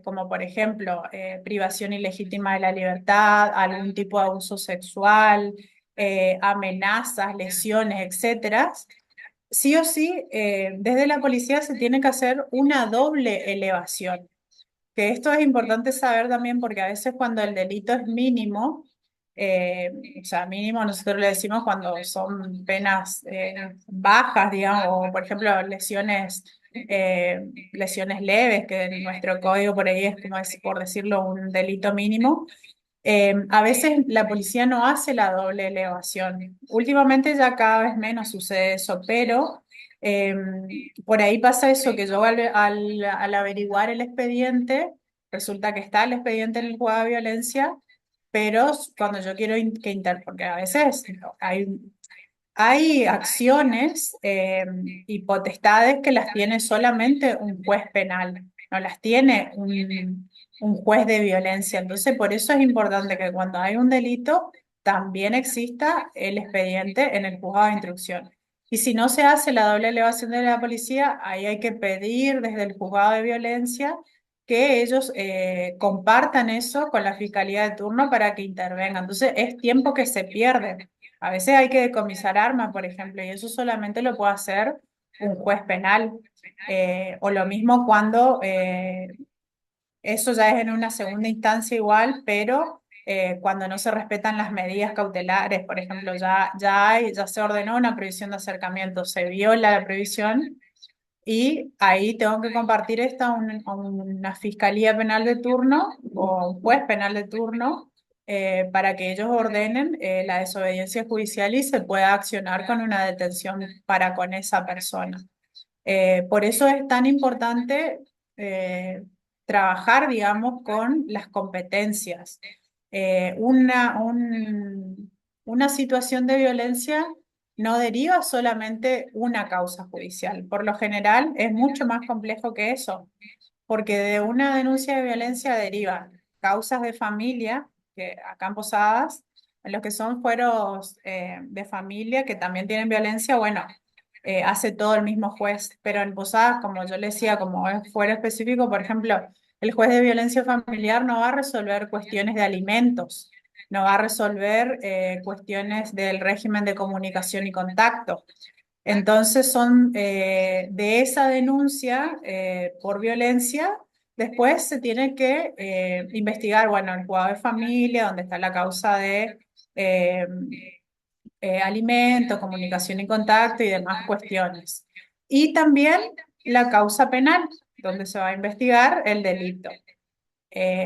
como por ejemplo privación ilegítima de la libertad, algún tipo de abuso sexual, amenazas, lesiones, etcétera, sí o sí, desde la policía se tiene que hacer una doble elevación. Que esto es importante saber también porque a veces cuando el delito es mínimo, eh, o sea, mínimo nosotros le decimos cuando son penas bajas, digamos, o por ejemplo lesiones leves, que en nuestro código por ahí es como por decirlo un delito mínimo. A veces la policía no hace la doble elevación. Últimamente ya cada vez menos sucede eso, pero eh, por ahí pasa eso, que yo al averiguar el expediente, resulta que está el expediente en el juzgado de violencia, pero cuando yo quiero porque a veces hay acciones y potestades que las tiene solamente un juez penal, no las tiene un juez de violencia. Entonces, por eso es importante que cuando hay un delito, también exista el expediente en el juzgado de instrucción. Y si no se hace la doble elevación de la policía, ahí hay que pedir desde el juzgado de violencia que ellos compartan eso con la fiscalía de turno para que intervenga. Entonces, es tiempo que se pierde. A veces hay que decomisar armas, por ejemplo, y eso solamente lo puede hacer un juez penal. O lo mismo cuando eso ya es en una segunda instancia igual, pero cuando no se respetan las medidas cautelares, por ejemplo, ya se ordenó una prohibición de acercamiento, se viola la prohibición y ahí tengo que compartir esto a una fiscalía penal de turno o un juez penal de turno para que ellos ordenen la desobediencia judicial y se pueda accionar con una detención para con esa persona. Por eso es tan importante trabajar, digamos, con las competencias. Una situación de violencia no deriva solamente una causa judicial. Por lo general es mucho más complejo que eso, porque de una denuncia de violencia derivan causas de familia, que acá en Posadas, en los que son fueros de familia que también tienen violencia, bueno, hace todo el mismo juez, pero en Posadas, como yo le decía, como es fuero específico, por ejemplo, el juez de violencia familiar no va a resolver cuestiones de alimentos, no va a resolver cuestiones del régimen de comunicación y contacto. Entonces son de esa denuncia por violencia, después se tiene que investigar, bueno, el juzgado de familia, donde está la causa de eh, alimentos, comunicación y contacto y demás cuestiones. Y también la causa penal, donde se va a investigar el delito.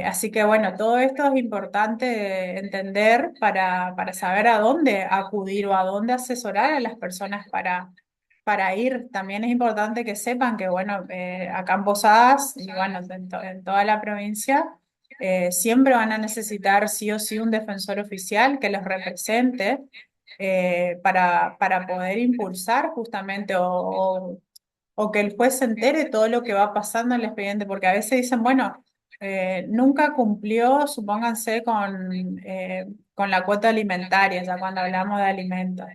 Así que bueno, todo esto es importante entender para saber a dónde acudir o a dónde asesorar a las personas para ir. También es importante que sepan que bueno, acá en Posadas y bueno, en toda la provincia, siempre van a necesitar sí o sí un defensor oficial que los represente para poder impulsar justamente o que el juez se entere todo lo que va pasando en el expediente, porque a veces dicen, bueno, nunca cumplió, supónganse, con la cuota alimentaria, ya cuando hablamos de alimentos.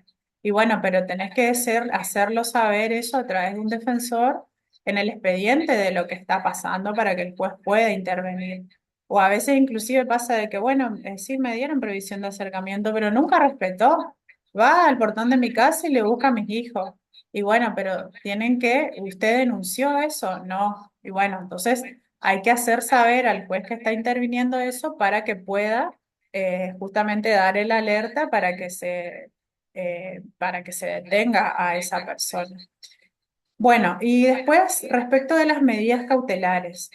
Y bueno, pero tenés que hacerlo saber eso a través de un defensor en el expediente de lo que está pasando para que el juez pueda intervenir. O a veces inclusive pasa de que, bueno, sí me dieron previsión de acercamiento, pero nunca respetó. Va al portón de mi casa y le busca a mis hijos. Y bueno, pero usted denunció eso, no. Y bueno, entonces hay que hacer saber al juez que está interviniendo eso para que pueda justamente dar el alerta para que se detenga a esa persona. Bueno, y después, respecto de las medidas cautelares,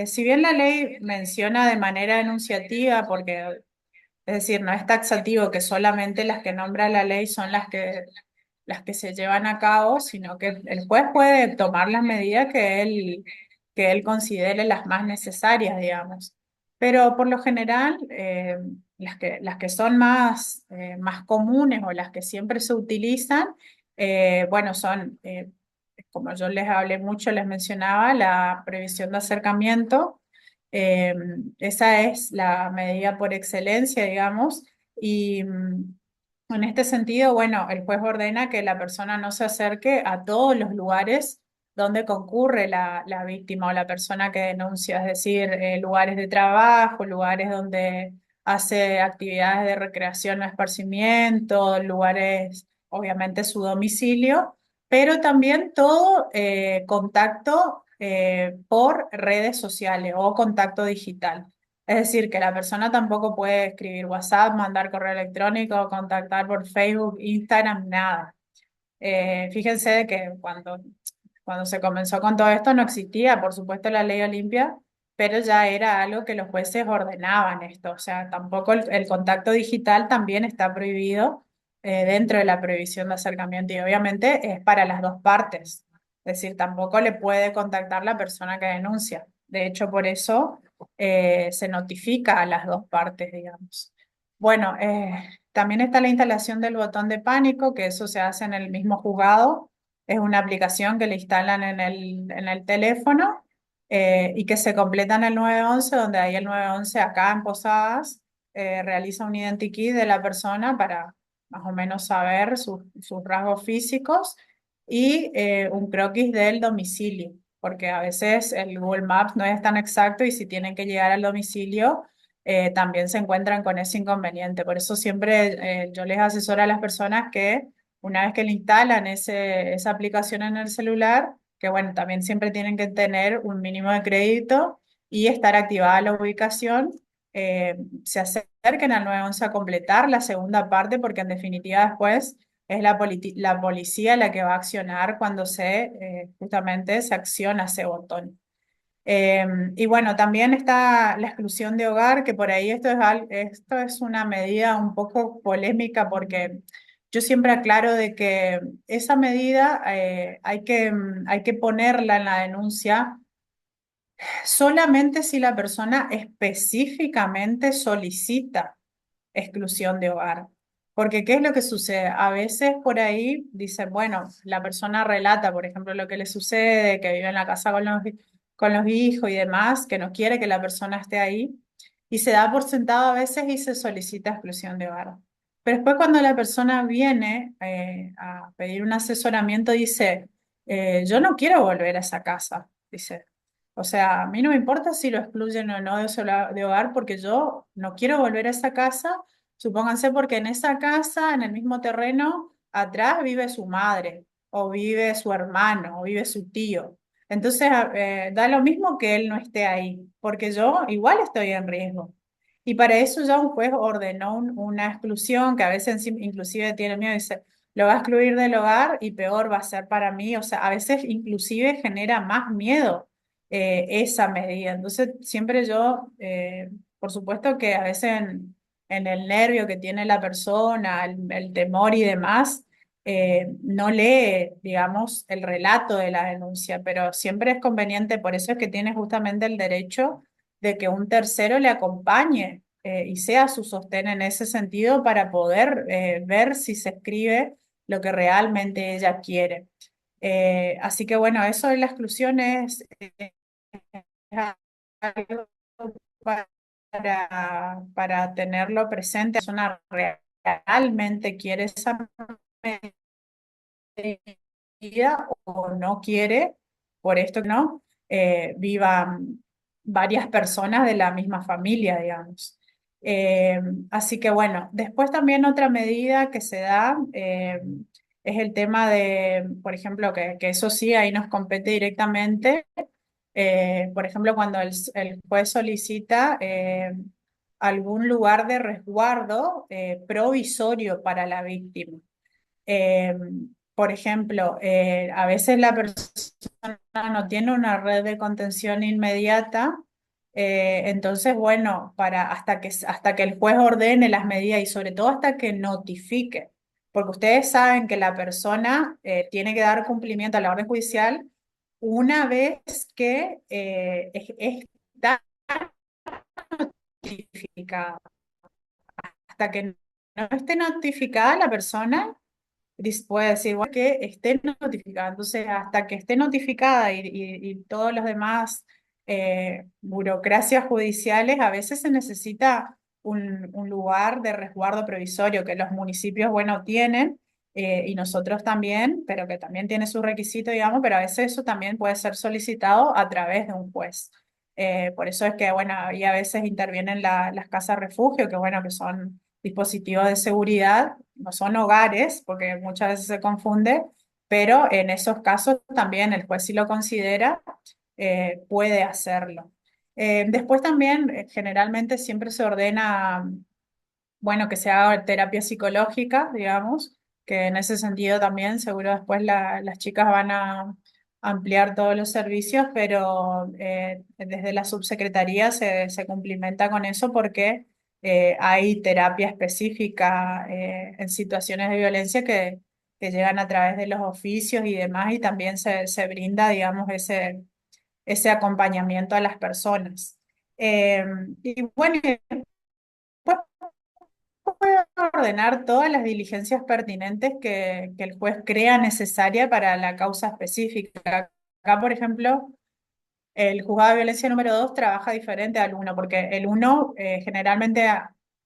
si bien la ley menciona de manera enunciativa, porque es decir, no es taxativo que solamente las que nombra la ley son las que se llevan a cabo, sino que el juez puede tomar las medidas que él considere las más necesarias, digamos. Pero por lo general, las que son más comunes o las que siempre se utilizan, bueno, son, como yo les hablé mucho, les mencionaba, la prohibición de acercamiento. Eh, Esa es la medida por excelencia, digamos, y en este sentido, bueno, el juez ordena que la persona no se acerque a todos los lugares donde concurre la víctima o la persona que denuncia, es decir, lugares de trabajo, lugares donde hace actividades de recreación o esparcimiento, lugares, obviamente su domicilio, pero también todo contacto por redes sociales o contacto digital. Es decir, que la persona tampoco puede escribir WhatsApp, mandar correo electrónico, contactar por Facebook, Instagram, nada. Fíjense de que cuando se comenzó con todo esto no existía, por supuesto, la ley Olimpia, pero ya era algo que los jueces ordenaban esto. O sea, tampoco el contacto digital también está prohibido dentro de la prohibición de acercamiento y obviamente es para las dos partes. Es decir, tampoco le puede contactar la persona que denuncia. De hecho, por eso se notifica a las dos partes, digamos. Bueno, también está la instalación del botón de pánico, que eso se hace en el mismo juzgado. Es una aplicación que le instalan en el teléfono y que se completa en el 911, donde ahí el 911 acá en Posadas realiza un identikit de la persona para más o menos saber sus rasgos físicos y un croquis del domicilio, porque a veces el Google Maps no es tan exacto y si tienen que llegar al domicilio también se encuentran con ese inconveniente. Por eso siempre yo les asesoro a las personas que una vez que le instalan esa aplicación en el celular, que bueno, también siempre tienen que tener un mínimo de crédito y estar activada la ubicación, se acerquen al 911 a completar la segunda parte, porque en definitiva después es la policía la que va a accionar cuando justamente se acciona ese botón. Y bueno, también está la exclusión de hogar, que por ahí esto es una medida un poco polémica porque yo siempre aclaro de que esa medida hay que ponerla en la denuncia solamente si la persona específicamente solicita exclusión de hogar. Porque ¿qué es lo que sucede? A veces por ahí dicen, bueno, la persona relata, por ejemplo, lo que le sucede, que vive en la casa con los hijos y demás, que no quiere que la persona esté ahí, y se da por sentado a veces y se solicita exclusión de hogar. Pero después cuando la persona viene a pedir un asesoramiento, dice, yo no quiero volver a esa casa, dice. O sea, a mí no me importa si lo excluyen o no de hogar, porque yo no quiero volver a esa casa. Supónganse porque en esa casa, en el mismo terreno, atrás vive su madre, o vive su hermano, o vive su tío. Entonces, da lo mismo que él no esté ahí, porque yo igual estoy en riesgo. Y para eso ya un juez ordenó una exclusión, que a veces inclusive tiene miedo y dice, lo va a excluir del hogar y peor va a ser para mí. O sea, a veces inclusive genera más miedo esa medida. Entonces, siempre yo, por supuesto que a veces en el nervio que tiene la persona, el temor y demás, no lee, digamos, el relato de la denuncia, pero siempre es conveniente, por eso es que tiene justamente el derecho de que un tercero le acompañe y sea su sostén en ese sentido para poder ver si se escribe lo que realmente ella quiere. Así que bueno, eso de la exclusión es algo para tenerlo presente. La persona realmente quiere esa medida o no quiere, por esto que no, vivan varias personas de la misma familia, digamos. Eh, Así que bueno, después también otra medida que se da es el tema de, por ejemplo, que eso sí, ahí nos compete directamente. Por ejemplo, cuando el juez solicita algún lugar de resguardo provisorio para la víctima. Eh, por ejemplo, a veces la persona no tiene una red de contención inmediata, entonces, bueno, hasta que el juez ordene las medidas y sobre todo hasta que notifique, porque ustedes saben que la persona tiene que dar cumplimiento a la orden judicial una vez que está notificada. Hasta que no esté notificada la persona, puede decir bueno, que esté notificada. Entonces, hasta que esté notificada y todos los demás burocracias judiciales, a veces se necesita un lugar de resguardo provisorio que los municipios, bueno, tienen. Y nosotros también, pero que también tiene su requisito, digamos, pero a veces eso también puede ser solicitado a través de un juez. Por eso es que, bueno, ahí a veces intervienen las casas refugio, que bueno, que son dispositivos de seguridad, no son hogares, porque muchas veces se confunde, pero en esos casos también el juez si lo considera, puede hacerlo. Después también, generalmente siempre se ordena, bueno, que se haga terapia psicológica, digamos, que en ese sentido también seguro después las chicas van a ampliar todos los servicios, pero desde la subsecretaría se cumplimenta con eso porque hay terapia específica en situaciones de violencia que llegan a través de los oficios y demás, y también se brinda, digamos, ese acompañamiento a las personas. Y bueno, puede ordenar todas las diligencias pertinentes que el juez crea necesaria para la causa específica. Acá, por ejemplo, el juzgado de violencia número 2 trabaja diferente al uno, porque el uno generalmente,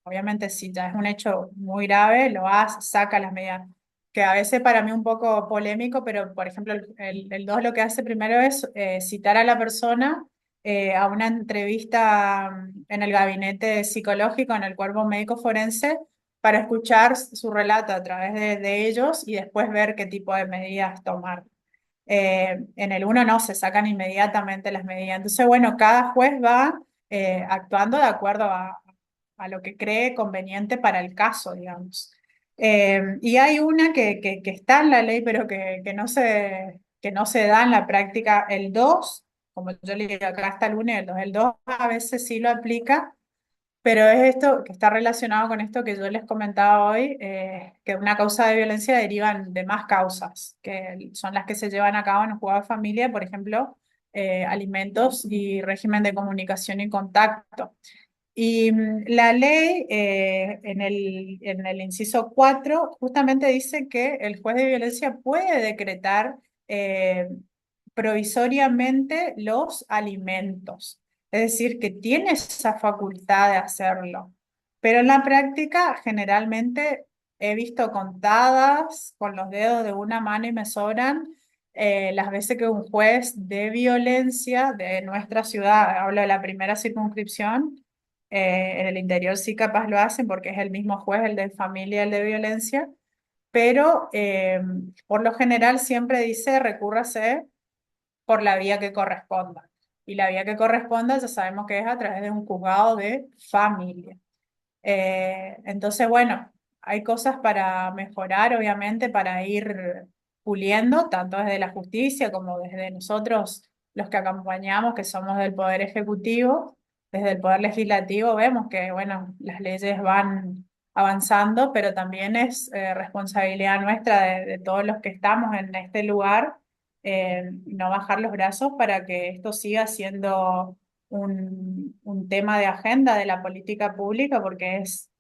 obviamente, si ya es un hecho muy grave, lo hace, saca las medidas. Que a veces para mí un poco polémico, pero por ejemplo, el 2 lo que hace primero es citar a la persona a una entrevista en el gabinete psicológico, en el cuerpo médico forense, para escuchar su relato a través de ellos y después ver qué tipo de medidas tomar. En el uno no, se sacan inmediatamente las medidas. Entonces, bueno, cada juez va actuando de acuerdo a lo que cree conveniente para el caso, digamos. Y hay una que está en la ley, pero que no se da en la práctica. El 2 como yo le digo, acá está el 1 y el 2. El 2 a veces sí lo aplica, pero es esto que está relacionado con esto que yo les comentaba hoy, que una causa de violencia derivan de más causas, que son las que se llevan a cabo en un juzgado de familia, por ejemplo, alimentos y régimen de comunicación y contacto. Y la ley en el inciso 4 justamente dice que el juez de violencia puede decretar provisoriamente los alimentos. Es decir, que tiene esa facultad de hacerlo. Pero en la práctica, generalmente he visto contadas con los dedos de una mano y me sobran las veces que un juez de violencia de nuestra ciudad, hablo de la primera circunscripción, en el interior sí capaz lo hacen porque es el mismo juez, el de familia, el de violencia, pero por lo general siempre dice recúrrase por la vía que corresponda. Y la vía que corresponda ya sabemos que es a través de un juzgado de familia. Entonces, bueno, hay cosas para mejorar, obviamente, para ir puliendo, tanto desde la justicia como desde nosotros, los que acompañamos, que somos del Poder Ejecutivo, desde el Poder Legislativo, vemos que, bueno, las leyes van avanzando, pero también es responsabilidad nuestra de todos los que estamos en este lugar, no bajar los brazos para que esto siga siendo un tema de agenda de la política pública, porque es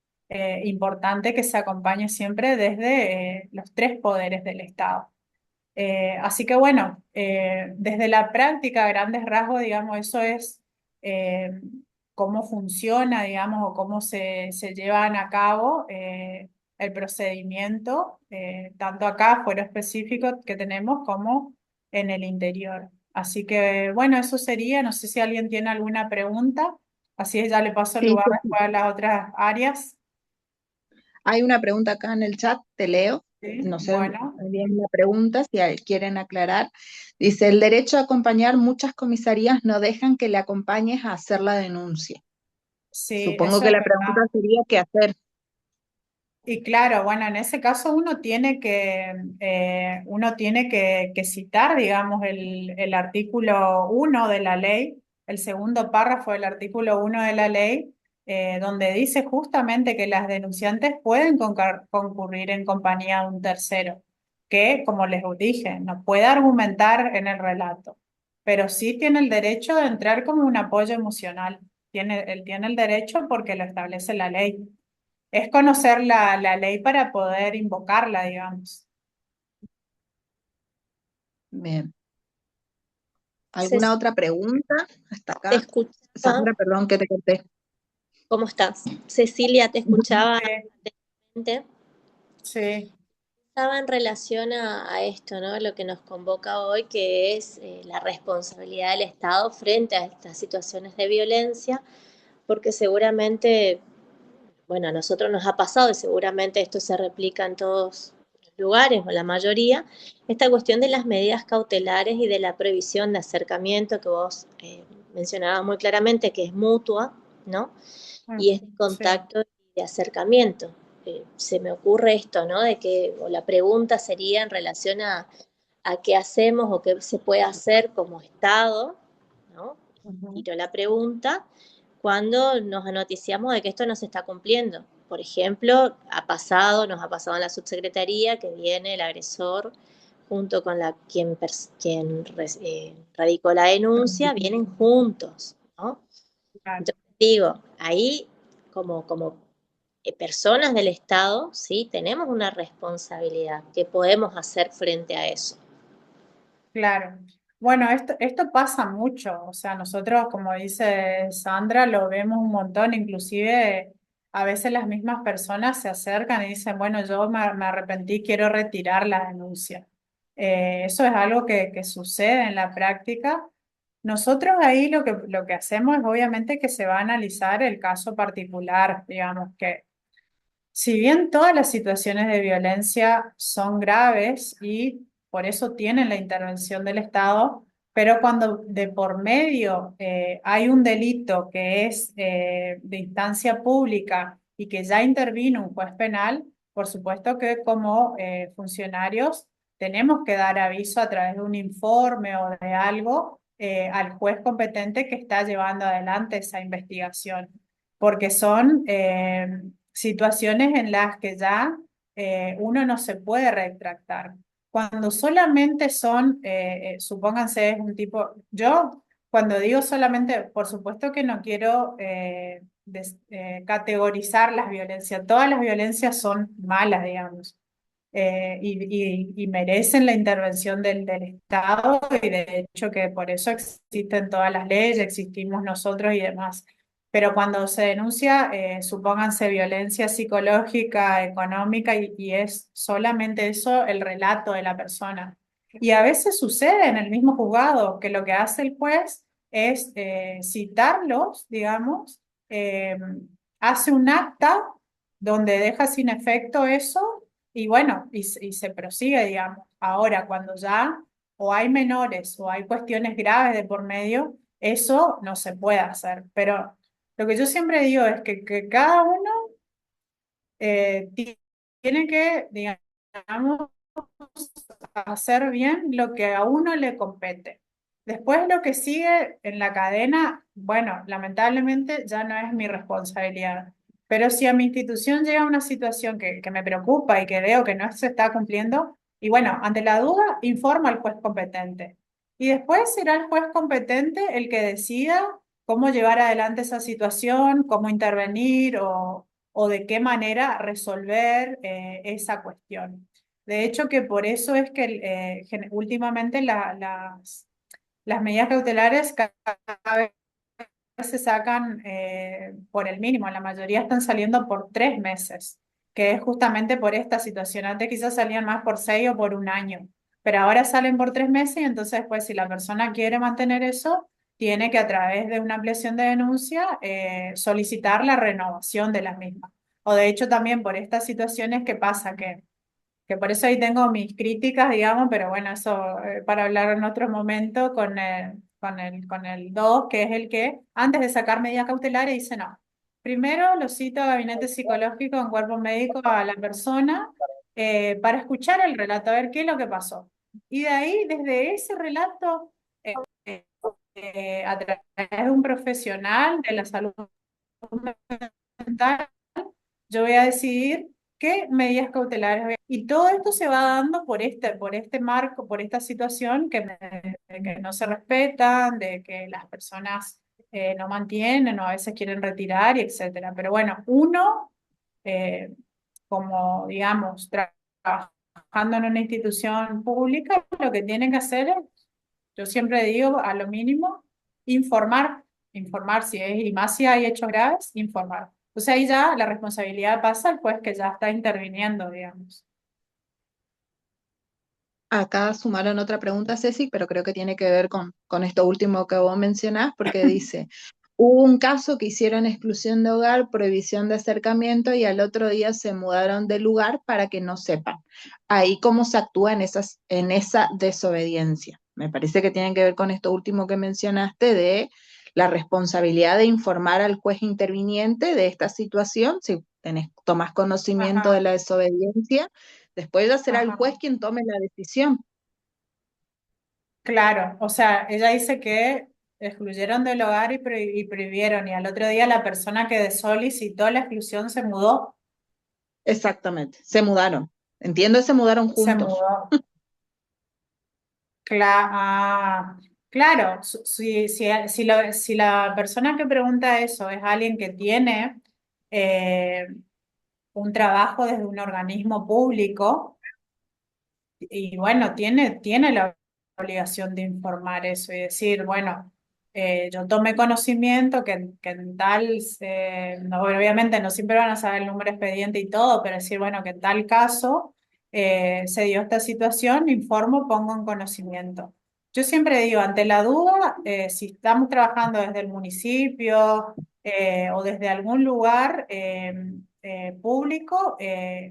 importante que se acompañe siempre desde los tres poderes del Estado. Así que bueno, desde la práctica, a grandes rasgos, digamos, eso es eh, cómo funciona, digamos, o cómo se llevan a cabo el procedimiento, tanto acá, fuero específico que tenemos, como en el interior. Así que bueno, eso sería, no sé si alguien tiene alguna pregunta, así ya le paso el Sí, lugar sí, sí. después a las otras áreas. Hay una pregunta acá en el chat, te leo. Sí, No sé bueno. bien la pregunta, si quieren aclarar. Dice, el derecho a acompañar, muchas comisarías no dejan que le acompañes a hacer la denuncia. Sí, Supongo eso que es la pregunta verdad. sería qué hacer. Y claro, bueno, en ese caso uno tiene que citar, digamos, el artículo 1 de la ley, el segundo párrafo del artículo 1 de la ley, donde dice justamente que las denunciantes pueden concurrir en compañía de un tercero, que, como les dije, no puede argumentar en el relato. pero sí tiene el derecho de entrar como un apoyo emocional. Él tiene el derecho porque lo establece la ley. Es conocer la ley para poder invocarla, digamos. Bien. ¿Alguna Ceci, otra pregunta hasta te acá? escuchaba, Sandra, perdón que te corté. ¿cómo estás? Cecilia, te escuchaba Sí, atentamente. sí, Estaba en relación a esto, ¿no? Lo que nos convoca hoy, que es la responsabilidad del Estado frente a estas situaciones de violencia, porque seguramente, bueno, a nosotros nos ha pasado y seguramente esto se replica en todos los lugares o la mayoría, esta cuestión de las medidas cautelares y de la previsión de acercamiento que vos mencionabas muy claramente, que es mutua, ¿no? Y es de sí, contacto y de acercamiento. Se me ocurre esto, ¿no? De que, o la pregunta sería en relación a qué hacemos o qué se puede hacer como Estado, ¿no? ujú, Tiro la pregunta, cuando nos anoticiamos de que esto no se está cumpliendo. Por ejemplo, nos ha pasado en la subsecretaría que viene el agresor junto con quien radicó la denuncia, vienen juntos, ¿no? claro. Entonces digo, ahí como personas del Estado, sí, tenemos una responsabilidad. ¿Qué podemos hacer frente a eso? Claro. Bueno, esto pasa mucho. O sea, nosotros, como dice Sandra, lo vemos un montón. Inclusive, a veces las mismas personas se acercan y dicen, bueno, yo me arrepentí, quiero retirar la denuncia. Eso es algo que sucede en la práctica. Nosotros ahí lo que hacemos es obviamente que se va a analizar el caso particular, digamos que si bien todas las situaciones de violencia son graves y por eso tienen la intervención del Estado, pero cuando de por medio hay un delito que es de instancia pública y que ya intervino un juez penal, por supuesto que como funcionarios tenemos que dar aviso a través de un informe o de algo al juez competente que está llevando adelante esa investigación, porque son situaciones en las que ya uno no se puede retractar. Cuando solamente son, supónganse, es un tipo, yo cuando digo solamente, por supuesto que no quiero categorizar las violencias, todas las violencias son malas, digamos. Y merecen la intervención del Estado y de hecho que por eso existen todas las leyes, existimos nosotros y demás. Pero cuando se denuncia, supónganse violencia psicológica, económica y es solamente eso el relato de la persona. Y a veces sucede en el mismo juzgado que lo que hace el juez es citarlos, digamos, hace un acta donde deja sin efecto eso y bueno, y se prosigue, digamos. Ahora, cuando ya o hay menores o hay cuestiones graves de por medio, eso no se puede hacer. Pero lo que yo siempre digo es que cada uno tiene que, digamos, hacer bien lo que a uno le compete. Después lo que sigue en la cadena, bueno, lamentablemente ya no es mi responsabilidad. Pero si a mi institución llega una situación que me preocupa y que veo que no se está cumpliendo, y bueno, ante la duda, informa al juez competente. Y después será el juez competente el que decida cómo llevar adelante esa situación, cómo intervenir o de qué manera resolver esa cuestión. De hecho, que por eso es que últimamente las medidas cautelares cada vez se sacan por el mínimo, la mayoría están saliendo por 3 meses, que es justamente por esta situación. Antes quizás salían más por 6 o por 1 año, pero ahora salen por 3 meses y entonces pues si la persona quiere mantener eso, tiene que a través de una ampliación de denuncia solicitar la renovación de las mismas. O de hecho también por estas situaciones que pasa que por eso ahí tengo mis críticas, digamos, pero bueno, eso para hablar en otro momento con el 2 que es el que antes de sacar medidas cautelares dice no. Primero lo cito a gabinete psicológico en cuerpo médico a la persona para escuchar el relato, a ver qué es lo que pasó. Y de ahí, desde ese relato, eh, a través de un profesional de la salud mental, yo voy a decidir qué medidas cautelares voy a... Y todo esto se va dando por este marco, por esta situación que me de que no se respetan, de que las personas no mantienen o a veces quieren retirar y etcétera. Pero bueno, uno, eh, como digamos, trabajando en una institución pública, lo que tiene que hacer es, yo siempre digo, a lo mínimo, informar, informar si es, y más si hay hechos graves, informar. Entonces ahí ya la responsabilidad pasa al juez que ya está interviniendo, digamos. Acá sumaron otra pregunta, Ceci, pero creo que tiene que ver con esto último que vos mencionás, porque dice, hubo un caso que hicieron exclusión de hogar, prohibición de acercamiento y al otro día se mudaron de lugar para que no sepan. Ahí cómo se actúa en esa desobediencia. Me parece que tiene que ver con esto último que mencionaste de la responsabilidad de informar al juez interviniente de esta situación, si tomás conocimiento de Ajá, la desobediencia. Después ya será el ajá. juez quien tome la decisión. Claro, o sea, ella dice que excluyeron del hogar y prohibieron, y al otro día la persona que solicitó la exclusión se mudó, Exactamente, se mudaron. Entiendo, se mudaron se juntos. mudó. Claro, si la persona que pregunta eso es alguien que tiene eh, un trabajo desde un organismo público, y bueno, tiene la obligación de informar eso y decir, bueno, yo tomé conocimiento que en tal, no, bueno, obviamente no siempre van a saber el número de expediente y todo, pero decir, bueno, que en tal caso se dio esta situación, informo, pongo en conocimiento. Yo siempre digo, ante la duda, si estamos trabajando desde el municipio o desde algún lugar público,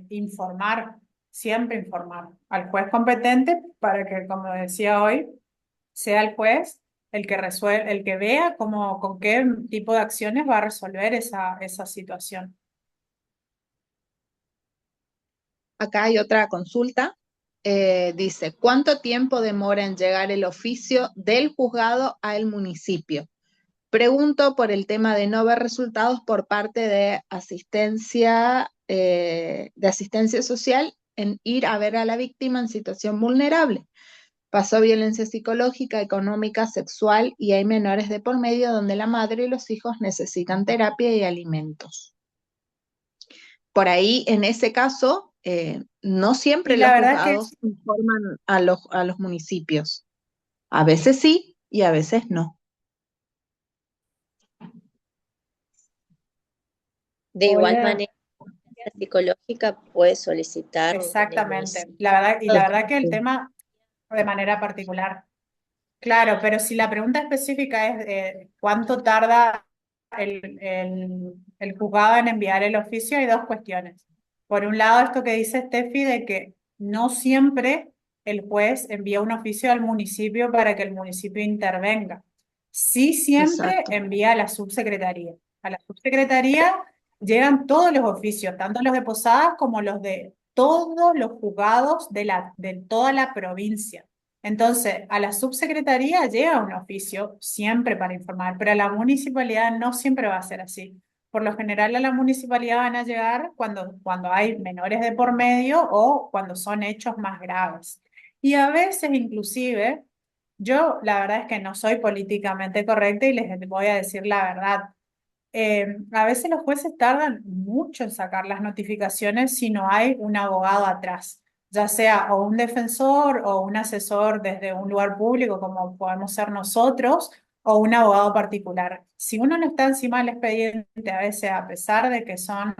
informar. Siempre informar al juez competente para que, como decía hoy, sea el juez el que resuelva, el que vea cómo, con qué tipo de acciones va a resolver esa situación. Acá hay otra consulta. Dice, ¿cuánto tiempo demora en llegar el oficio del juzgado al municipio? Pregunto por el tema de no ver resultados por parte de asistencia social en ir a ver a la víctima en situación vulnerable. Pasó violencia psicológica, económica, sexual y hay menores de por medio donde la madre y los hijos necesitan terapia y alimentos. Por ahí, en ese caso, no Y siempre la los verdad es que juzgados informan a los municipios. A veces sí y a veces no. De igual hoy manera, la psicológica puede solicitar en el exactamente. municipio. La verdad que el tema de manera particular. Claro, pero si la pregunta específica es cuánto tarda el juzgado en enviar el oficio, hay dos cuestiones. Por un lado, esto que dice Steffi de que no siempre el juez envía un oficio al municipio para que el municipio intervenga. Sí siempre Exacto. envía a la subsecretaría. A la subsecretaría llegan todos los oficios, tanto los de Posadas como los de todos los juzgados de toda la provincia. Entonces, a la subsecretaría llega un oficio siempre para informar, pero a la municipalidad no siempre va a ser así. Por lo general, a la municipalidad van a llegar cuando hay menores de por medio o cuando son hechos más graves. Y a veces, inclusive, yo la verdad es que no soy políticamente correcta y les voy a decir la verdad. A veces los jueces tardan mucho en sacar las notificaciones si no hay un abogado atrás, ya sea o un defensor o un asesor desde un lugar público como podemos ser nosotros o un abogado particular. Si uno no está encima del expediente, a veces a pesar de que son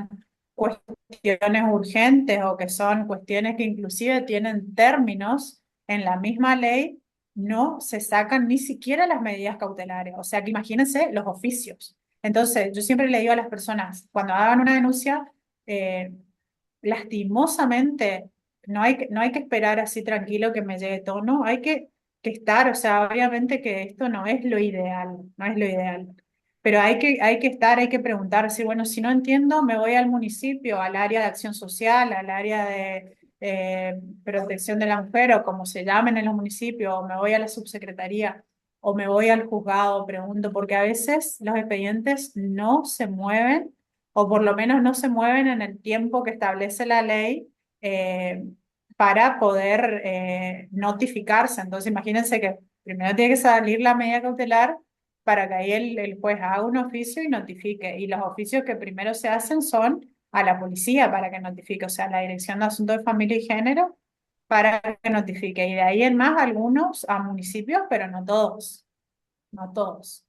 cuestiones urgentes o que son cuestiones que inclusive tienen términos en la misma ley, no se sacan ni siquiera las medidas cautelares. O sea que imagínense los oficios. Entonces, yo siempre le digo a las personas, cuando hagan una denuncia, eh, lastimosamente, no hay que esperar así tranquilo que me llegue todo, no, hay que estar, o sea, obviamente que esto no es lo ideal, no es lo ideal, pero hay que estar, hay que preguntar, si bueno, si no entiendo, me voy al municipio, al área de acción social, al área de protección de la mujer, o como se llamen en los municipios, o me voy a la subsecretaría o me voy al juzgado, pregunto, porque a veces los expedientes no se mueven, o por lo menos no se mueven en el tiempo que establece la ley para poder notificarse. Entonces, imagínense que Primero tiene que salir la medida cautelar para que ahí el juez haga un oficio y notifique. Y los oficios que primero se hacen son a la policía para que notifique, o sea, a la Dirección de Asuntos de Familia y Género para que notifique. Y de ahí en más algunos a municipios, pero no todos, no todos.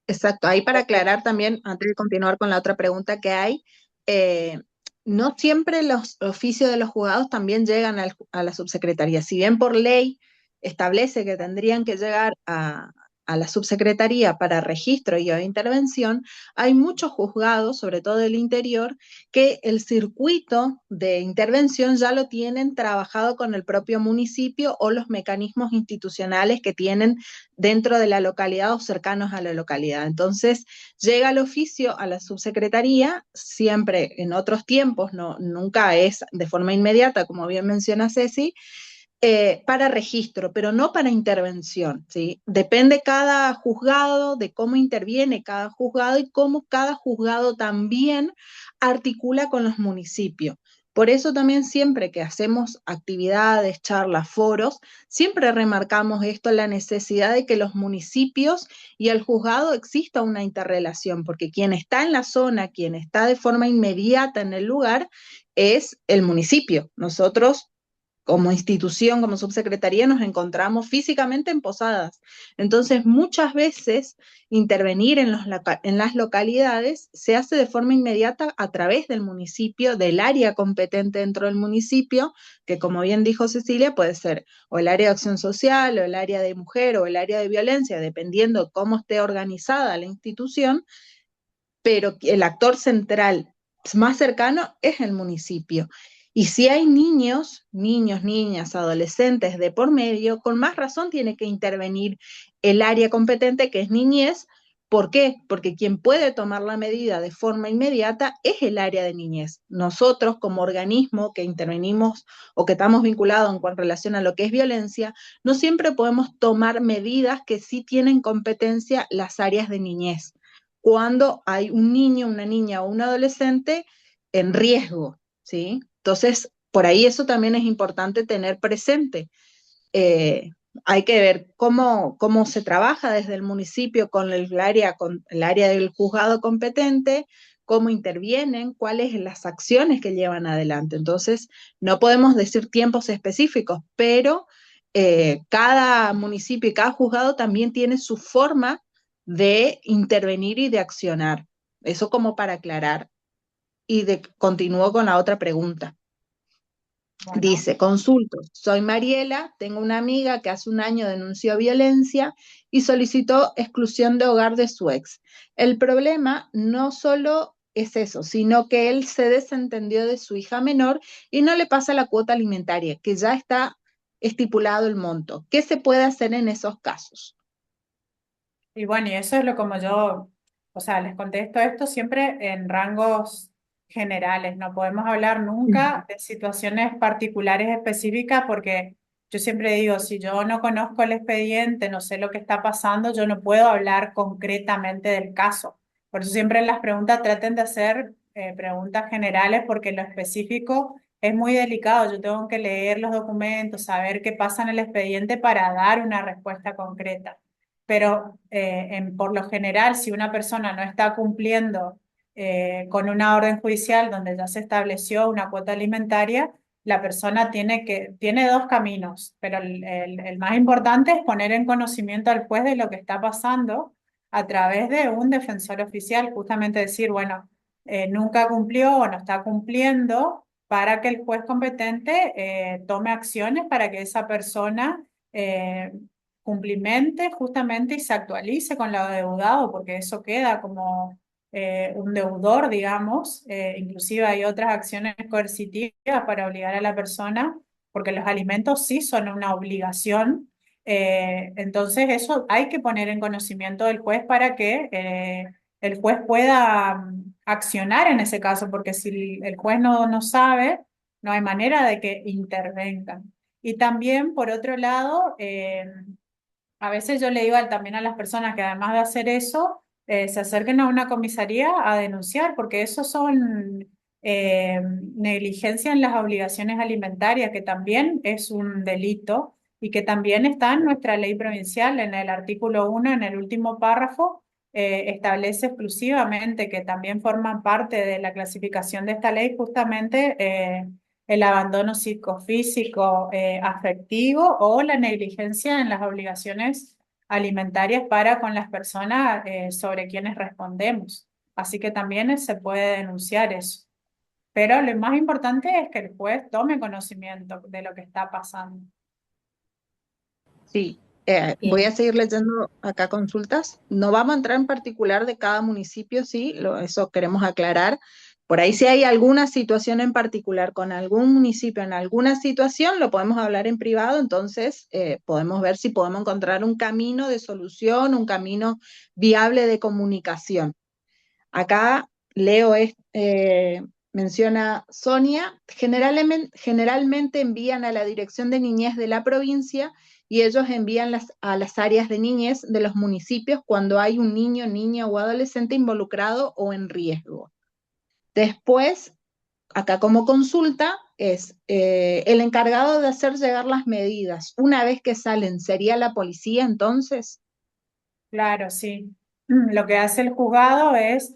Exacto, ahí para aclarar también, antes de continuar con la otra pregunta que hay, eh, no siempre los oficios de los juzgados también llegan a la subsecretaría. Si bien por ley establece que tendrían que llegar a la subsecretaría para registro y o intervención, hay muchos juzgados, sobre todo del interior, que el circuito de intervención ya lo tienen trabajado con el propio municipio o los mecanismos institucionales que tienen dentro de la localidad o cercanos a la localidad. Entonces, llega el oficio a la subsecretaría, siempre en otros tiempos, no, nunca es de forma inmediata, como bien menciona Ceci, para registro, pero no para intervención, ¿sí? Depende cada juzgado, de cómo interviene cada juzgado y cómo cada juzgado también articula con los municipios. Por eso también siempre que hacemos actividades, charlas, foros, siempre remarcamos esto, la necesidad de que los municipios y el juzgado exista una interrelación, porque quien está en la zona, quien está de forma inmediata en el lugar, es el municipio. Nosotros como institución, como subsecretaría, nos encontramos físicamente en Posadas. Entonces, muchas veces intervenir en las localidades se hace de forma inmediata a través del municipio, del área competente dentro del municipio, que como bien dijo Cecilia, puede ser o el área de acción social, o el área de mujer, o el área de violencia, dependiendo cómo esté organizada la institución, pero el actor central más cercano es el municipio. Y si hay niños, niñas, adolescentes de por medio, con más razón tiene que intervenir el área competente que es niñez. ¿Por qué? Porque quien puede tomar la medida de forma inmediata es el área de niñez. Nosotros como organismo que intervenimos o que estamos vinculados en relación a lo que es violencia, no siempre podemos tomar medidas que sí tienen competencia las áreas de niñez cuando hay un niño, una niña o un adolescente en riesgo, ¿sí? Entonces, por ahí eso también es importante tener presente. Eh, Hay que ver cómo se trabaja desde el municipio con el área del juzgado competente, cómo intervienen, cuáles son las acciones que llevan adelante. Entonces, no podemos decir tiempos específicos, pero cada municipio y cada juzgado también tiene su forma de intervenir y de accionar. Eso como para aclarar. Continúo con la otra pregunta. Bueno, Dice, consulto, soy Mariela, tengo una amiga que hace un año denunció violencia y solicitó exclusión de hogar de su ex. El problema no solo es eso, sino que él se desentendió de su hija menor y no le pasa la cuota alimentaria, que ya está estipulado el monto. ¿Qué se puede hacer en esos casos? y bueno, y eso es lo como yo, o sea, les contesto esto siempre en rangos generales, no podemos hablar nunca de situaciones particulares específicas porque yo siempre digo, si yo no conozco el expediente, no sé lo que está pasando, yo no puedo hablar concretamente del caso. Por eso siempre en las preguntas traten de hacer preguntas generales porque lo específico es muy delicado. Yo tengo que leer los documentos, saber qué pasa en el expediente para dar una respuesta concreta. Pero por lo general, si una persona no está cumpliendo con una orden judicial donde ya se estableció una cuota alimentaria, la persona tiene dos caminos, pero el más importante es poner en conocimiento al juez de lo que está pasando a través de un defensor oficial, justamente decir, bueno, nunca cumplió o no está cumpliendo para que el juez competente tome acciones para que esa persona cumplimente justamente y se actualice con lo adeudado, porque eso queda como un deudor, digamos. Inclusive hay otras acciones coercitivas para obligar a la persona, porque los alimentos sí son una obligación. Entonces eso hay que poner en conocimiento del juez para que el juez pueda accionar en ese caso, porque si el juez no sabe, no hay manera de que intervengan. Y también, por otro lado, a veces yo le digo también a las personas que además de hacer eso, se acerquen a una comisaría a denunciar, porque eso son negligencia en las obligaciones alimentarias, que también es un delito. y que también está en nuestra ley provincial, en el artículo 1, en el último párrafo, establece exclusivamente que también forman parte de la clasificación de esta ley justamente el abandono psicofísico, afectivo o la negligencia en las obligaciones alimentarias para con las personas sobre quienes respondemos. Así que también se puede denunciar eso. Pero lo más importante es que el juez tome conocimiento de lo que está pasando. Sí, voy Bien. a seguir leyendo acá consultas. No vamos a entrar en particular de cada municipio, sí, eso queremos aclarar. Por ahí si hay alguna situación en particular con algún municipio en alguna situación, lo podemos hablar en privado, entonces podemos ver si podemos encontrar un camino de solución, un camino viable de comunicación. Acá Leo menciona Sonia, generalmente envían a la Dirección de Niñez de la provincia y ellos envían a las áreas de niñez de los municipios cuando hay un niño, niña o adolescente involucrado o en riesgo. Después, acá como consulta, es el encargado de hacer llegar las medidas. Una vez que salen, ¿sería la policía entonces? Claro, sí. Lo que hace el juzgado es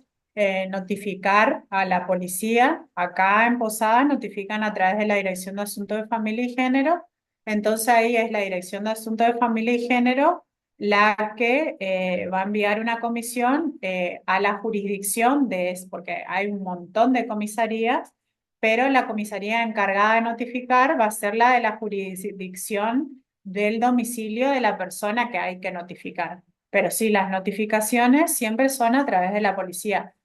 notificar a la policía. Acá en Posadas notifican a través de la Dirección de Asuntos de Familia y Género. Entonces ahí es la Dirección de Asuntos de Familia y Género la que va a enviar una comisión a la jurisdicción porque hay un montón de comisarías, pero la comisaría encargada de notificar va a ser la de la jurisdicción del domicilio de la persona que hay que notificar. Pero sí, las notificaciones siempre son a través de la policía.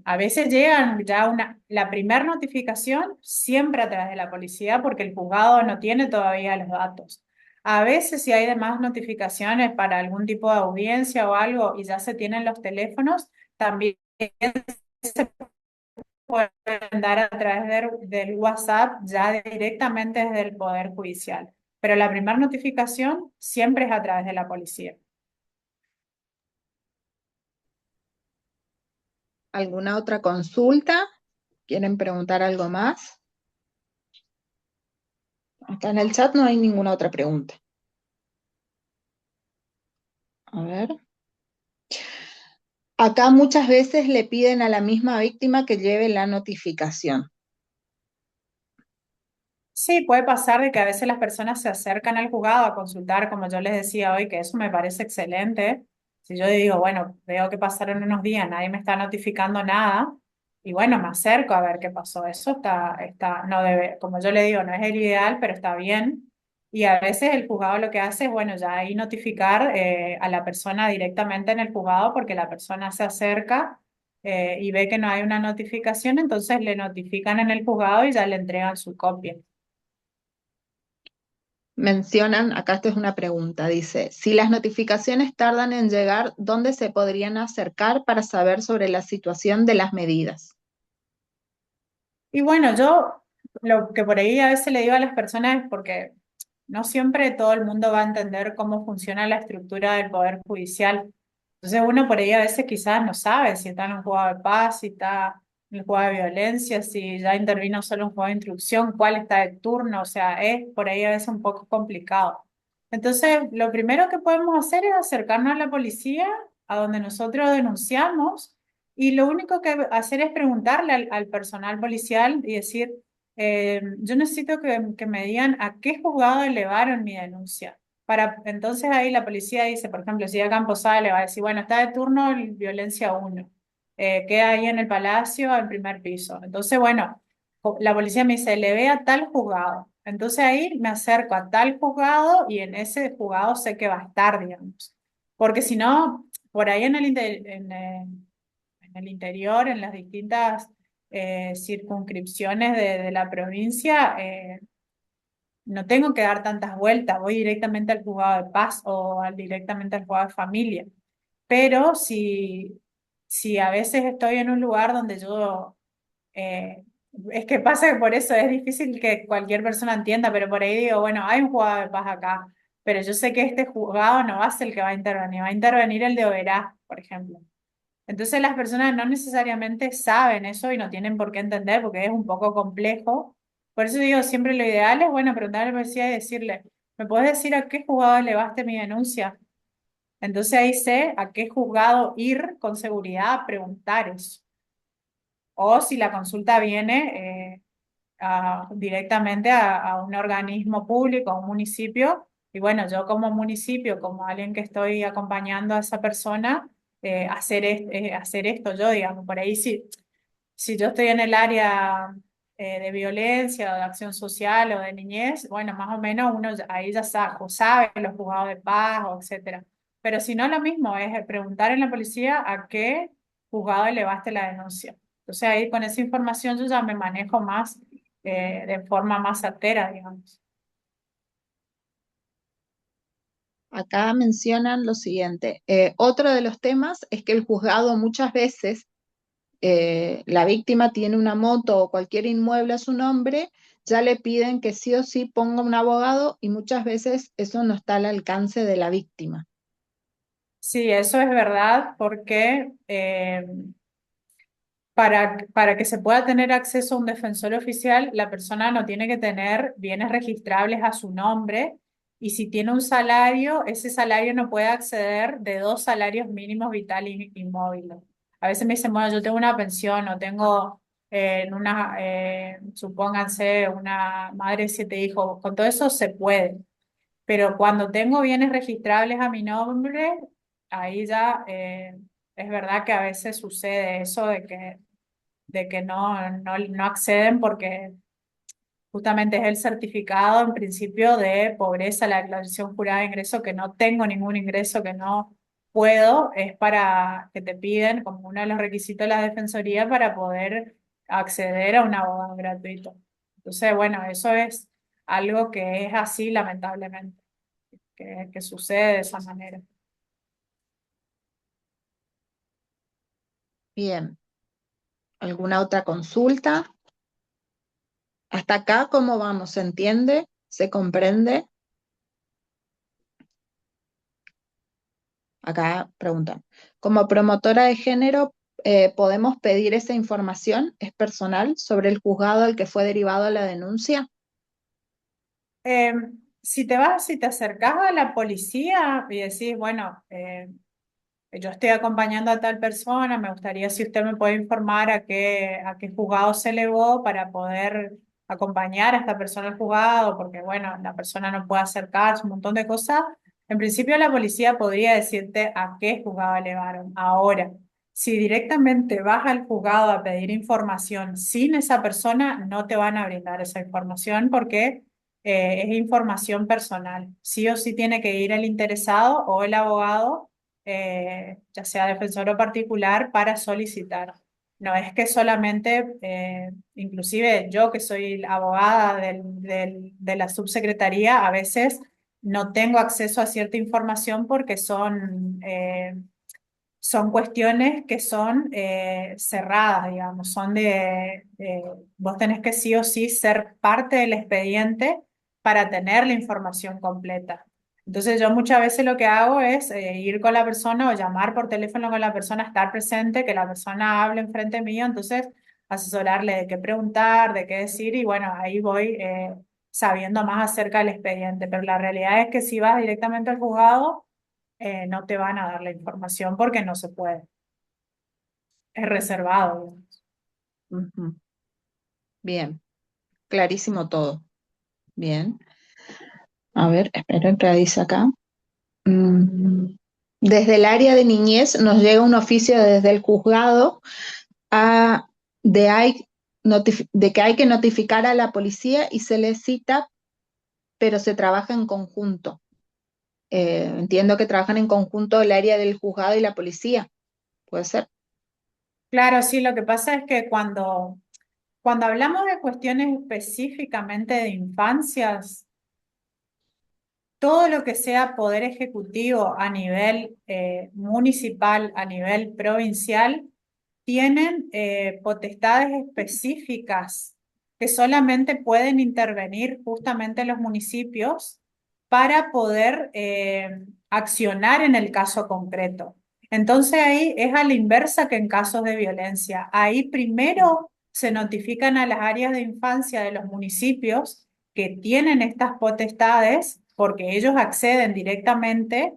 A veces llegan ya la primera notificación siempre a través de la policía porque el juzgado no tiene todavía los datos. A veces si hay demás notificaciones para algún tipo de audiencia o algo y ya se tienen los teléfonos, también se pueden dar a través del WhatsApp ya directamente desde el Poder Judicial. Pero la primera notificación siempre es a través de la policía. ¿Alguna otra consulta? ¿Quieren preguntar algo más? Acá en el chat no hay ninguna otra pregunta. A ver. Acá muchas veces le piden a la misma víctima que lleve la notificación. Sí, puede pasar de que a veces las personas se acercan al juzgado a consultar, como yo les decía hoy, que eso me parece excelente. Si yo digo, bueno, veo que pasaron unos días, nadie me está notificando nada, y bueno, me acerco a ver qué pasó. Eso no debe, como yo le digo, no es el ideal, pero está bien. Y a veces el juzgado lo que hace es, bueno, ya ahí notificar a la persona directamente en el juzgado porque la persona se acerca y ve que no hay una notificación, entonces le notifican en el juzgado y ya le entregan su copia. Mencionan, acá esta es una pregunta, dice, si las notificaciones tardan en llegar, ¿dónde se podrían acercar para saber sobre la situación de las medidas? Y bueno, yo lo que por ahí a veces le digo a las personas es porque no siempre todo el mundo va a entender cómo funciona la estructura del Poder Judicial. Entonces uno por ahí a veces quizás no sabe si está en un juzgado de paz, si está en el juzgado de violencia, si ya intervino solo un juzgado de instrucción, cuál está de turno, o sea, es por ahí a veces un poco complicado. Entonces, lo primero que podemos hacer es acercarnos a la policía, a donde nosotros denunciamos, y lo único que hacer es preguntarle al personal policial y decir, yo necesito que me digan a qué juzgado elevaron mi denuncia. Entonces ahí la policía dice, por ejemplo, si acá en Posada le va a decir, bueno, está de turno violencia 1, queda ahí en el Palacio, al primer piso. Entonces, bueno, la policía me dice, le ve a tal juzgado. Entonces ahí me acerco a tal juzgado y en ese juzgado sé que va a estar, digamos. Porque si no, por ahí en el interior, en las distintas circunscripciones de la provincia, no tengo que dar tantas vueltas, voy directamente al juzgado de paz o directamente al juzgado de familia. Pero si a veces estoy en un lugar donde yo, eh, es que pasa que por eso es difícil que cualquier persona entienda, pero por ahí digo, bueno, hay un juzgado de paz acá, pero yo sé que este juzgado no va a ser el que va a intervenir el de Oberá, por ejemplo. Entonces las personas no necesariamente saben eso y no tienen por qué entender porque es un poco complejo. Por eso digo, siempre lo ideal es, bueno, preguntarle a la policía y decirle, ¿me puedes decir a qué juzgado elevaste mi denuncia? Entonces ahí sé a qué juzgado ir con seguridad a preguntar eso. O si la consulta viene directamente a un organismo público, a un municipio, y bueno, yo como municipio, como alguien que estoy acompañando a esa persona, hacer esto yo, digamos, por ahí si yo estoy en el área de violencia o de acción social o de niñez, bueno, más o menos ahí ya sabe los juzgados de paz o etcétera. Pero si no, lo mismo es preguntar en la policía a qué juzgado elevaste la denuncia. Entonces ahí con esa información yo ya me manejo más de forma más certera, digamos. Acá mencionan lo siguiente. Otro de los temas es que el juzgado muchas veces, la víctima tiene una moto o cualquier inmueble a su nombre, ya le piden que sí o sí ponga un abogado y muchas veces eso no está al alcance de la víctima. Sí, eso es verdad porque para que se pueda tener acceso a un defensor oficial, la persona no tiene que tener bienes registrables a su nombre y si tiene un salario, ese salario no puede acceder de 2 salarios mínimos vitales inmóviles. A veces me dicen, bueno, yo tengo una pensión o tengo supónganse, una madre de 7 hijos, con todo eso se puede, pero cuando tengo bienes registrables a mi nombre, ahí ya es verdad que a veces sucede eso de que no acceden porque justamente es el certificado en principio de pobreza, la declaración jurada de ingreso, que no tengo ningún ingreso, que no puedo, es para que te piden como uno de los requisitos de la defensoría para poder acceder a un abogado gratuito. Entonces, bueno, eso es algo que es así, lamentablemente, que sucede de esa manera. Bien, ¿alguna otra consulta? Hasta acá, ¿cómo vamos? ¿Se entiende? ¿Se comprende? Acá preguntan, como promotora de género, ¿podemos pedir esa información? ¿Es personal sobre el juzgado al que fue derivado la denuncia? Eh, si te acercas a la policía y decís, bueno, yo estoy acompañando a tal persona, me gustaría si usted me puede informar a qué juzgado se elevó para poder acompañar a esta persona al juzgado, porque bueno, la persona no puede acercarse, un montón de cosas. En principio la policía podría decirte a qué juzgado elevaron. Ahora, si directamente vas al juzgado a pedir información sin esa persona, no te van a brindar esa información porque es información personal. Sí o sí tiene que ir el interesado o el abogado ya sea defensor o particular, para solicitar. No es que solamente, inclusive yo que soy abogada de la subsecretaría, a veces no tengo acceso a cierta información porque son cuestiones que son cerradas, digamos, vos tenés que sí o sí ser parte del expediente para tener la información completa. Entonces yo muchas veces lo que hago es ir con la persona o llamar por teléfono con la persona, estar presente, que la persona hable enfrente mío, entonces asesorarle de qué preguntar, de qué decir y bueno, ahí voy sabiendo más acerca del expediente, pero la realidad es que si vas directamente al juzgado, no te van a dar la información porque no se puede, es reservado. Ujú. Bien, clarísimo todo. Bien. A ver, esperen que dice acá. Mm, Desde el área de niñez nos llega un oficio desde el juzgado a- de, de que hay que notificar a la policía y se le cita, pero se trabaja en conjunto. Entiendo que trabajan en conjunto el área del juzgado y la policía. ¿Puede ser? Claro, sí, lo que pasa es que cuando hablamos de cuestiones específicamente de infancias, todo lo que sea poder ejecutivo a nivel municipal, a nivel provincial, tienen potestades específicas que solamente pueden intervenir justamente los municipios para poder accionar en el caso concreto. Entonces ahí es a la inversa que en casos de violencia. Ahí primero se notifican a las áreas de infancia de los municipios que tienen estas potestades porque ellos acceden directamente,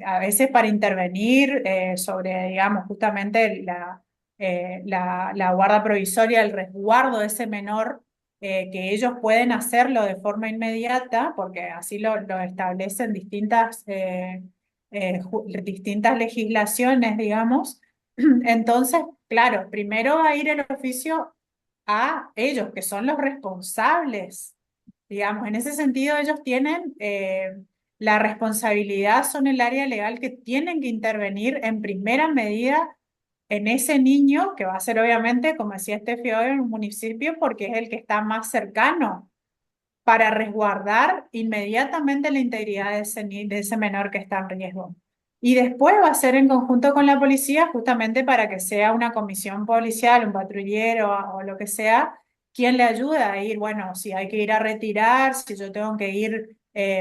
a veces para intervenir sobre, digamos, justamente la guarda provisoria, el resguardo de ese menor, que ellos pueden hacerlo de forma inmediata, porque así lo establecen distintas legislaciones, digamos. Entonces, claro, primero va a ir el oficio a ellos, que son los responsables. Digamos, en ese sentido ellos tienen la responsabilidad, son el área legal que tienen que intervenir en primera medida en ese niño, que va a ser obviamente, como decía Estefi hoy, en un municipio, porque es el que está más cercano para resguardar inmediatamente la integridad de ese menor que está en riesgo. Y después va a ser en conjunto con la policía, justamente para que sea una comisión policial, un patrullero o lo que sea, quien le ayude a ir, bueno, si hay que ir a retirar, si yo tengo que ir,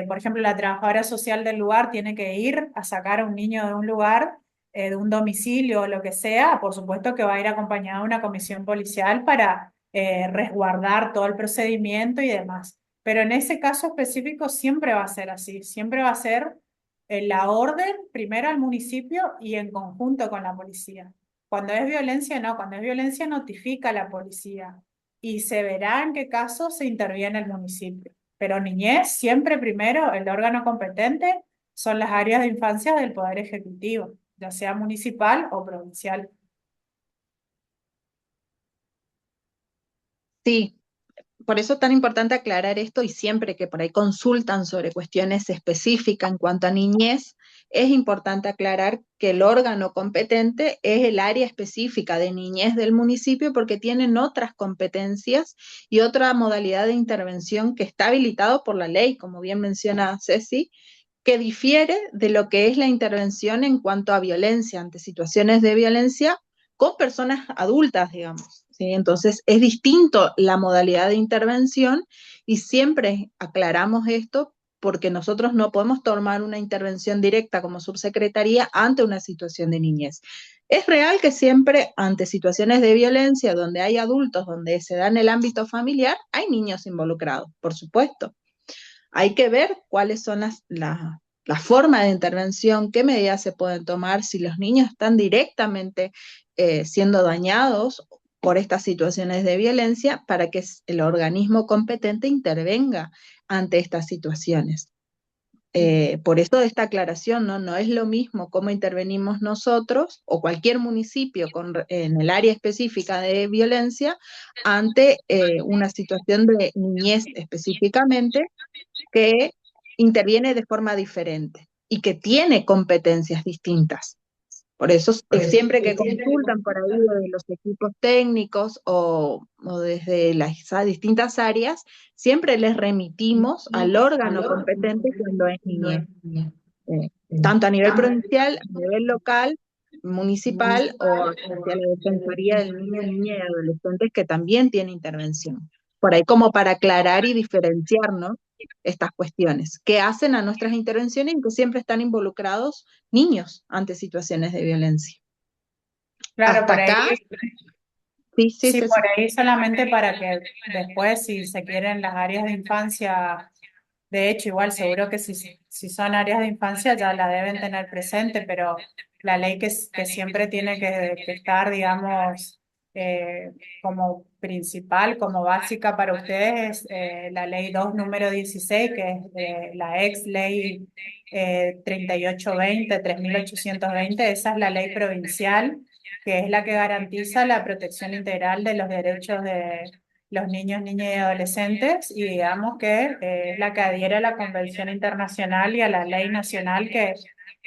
por ejemplo, la trabajadora social del lugar tiene que ir a sacar a un niño de un lugar, de un domicilio o lo que sea, por supuesto que va a ir acompañada de una comisión policial para resguardar todo el procedimiento y demás. Pero en ese caso específico siempre va a ser así, siempre va a ser la orden primero al municipio y en conjunto con la policía. Cuando es violencia, no, cuando es violencia notifica a la policía y se verá en qué caso se interviene el municipio. Pero niñez, siempre primero el órgano competente son las áreas de infancia del Poder Ejecutivo, ya sea municipal o provincial. Sí, por eso es tan importante aclarar esto y siempre que por ahí consultan sobre cuestiones específicas en cuanto a niñez, es importante aclarar que el órgano competente es el área específica de niñez del municipio porque tienen otras competencias y otra modalidad de intervención que está habilitado por la ley, como bien menciona Ceci, que difiere de lo que es la intervención en cuanto a violencia, ante situaciones de violencia con personas adultas, digamos. ¿Sí? Entonces, es distinto la modalidad de intervención y siempre aclaramos esto porque nosotros no podemos tomar una intervención directa como subsecretaría ante una situación de niñez. Es real que siempre ante situaciones de violencia donde hay adultos, donde se da en el ámbito familiar, hay niños involucrados, por supuesto. Hay que ver cuáles son las formas de intervención, qué medidas se pueden tomar si los niños están directamente siendo dañados por estas situaciones de violencia para que el organismo competente intervenga ante estas situaciones. Por eso esta aclaración, ¿no? No es lo mismo cómo intervenimos nosotros o cualquier municipio en el área específica de violencia ante una situación de niñez específicamente, que interviene de forma diferente y que tiene competencias distintas. Por eso siempre que consultan por ahí de los equipos técnicos o desde las distintas áreas, siempre les remitimos al órgano competente cuando es niñez, eh, tanto a nivel provincial, a nivel local, municipal o hacia la Defensoría del Niño, Niña y Adolescentes que también tiene intervención. Por ahí como para aclarar y diferenciar, ¿no? Estas cuestiones que hacen a nuestras intervenciones y que siempre están involucrados niños ante situaciones de violencia. Claro, Hasta por ahí. acá, sí, sí, Sí, sí, por sí. ahí solamente para que después, si se quieren las áreas de infancia, de hecho, igual seguro que si son áreas de infancia ya la deben tener presente, pero la ley que siempre tiene que estar, digamos, como principal, como básica para ustedes es la ley 2 número 16 que es la ex ley 3820, 3820, esa es la ley provincial que es la que garantiza la protección integral de los derechos de los niños, niñas y adolescentes, y digamos que es la que adhiere a la Convención Internacional y a la ley nacional, que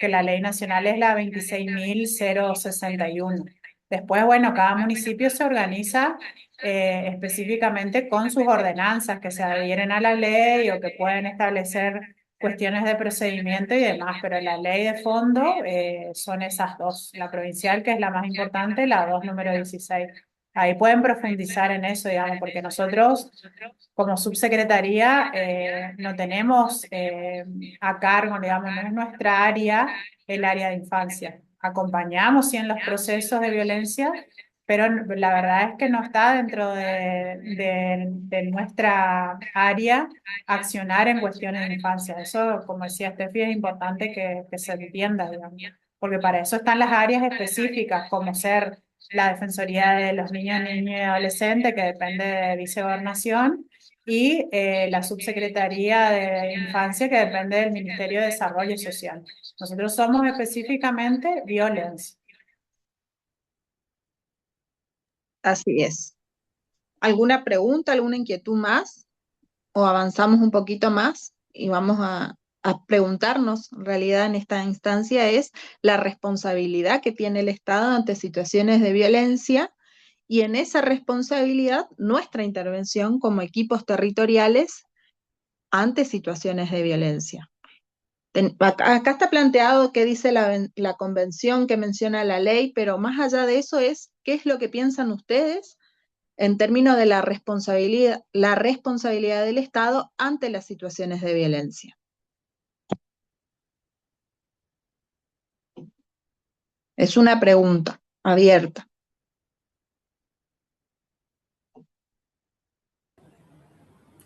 la ley nacional es la 26.061. Después, bueno, cada municipio se organiza específicamente con sus ordenanzas que se adhieren a la ley o que pueden establecer cuestiones de procedimiento y demás, pero la ley de fondo son esas dos, la provincial que es la más importante, la 2 número 16. Ahí pueden profundizar en eso, digamos, porque nosotros como subsecretaría no tenemos a cargo, digamos, no es nuestra área el área de infancia. Acompañamos sí en los procesos de violencia, pero la verdad es que no está dentro de nuestra área accionar en cuestiones de infancia. Eso, como decía Steffi, es importante que se entienda, digamos, porque para eso están las áreas específicas, como ser la Defensoría de los Niños, Niñas y Adolescentes, que depende de Vicegobernación, y la Subsecretaría de Infancia, que depende del Ministerio de Desarrollo Social. Nosotros somos específicamente violencia. Así es. ¿Alguna pregunta, alguna inquietud más? ¿O avanzamos un poquito más y vamos a preguntarnos, en realidad en esta instancia, es la responsabilidad que tiene el Estado ante situaciones de violencia y en esa responsabilidad nuestra intervención como equipos territoriales ante situaciones de violencia? Acá está planteado qué dice la convención, que menciona la ley, pero más allá de eso es qué es lo que piensan ustedes en términos de la responsabilidad del Estado ante las situaciones de violencia. Es una pregunta abierta.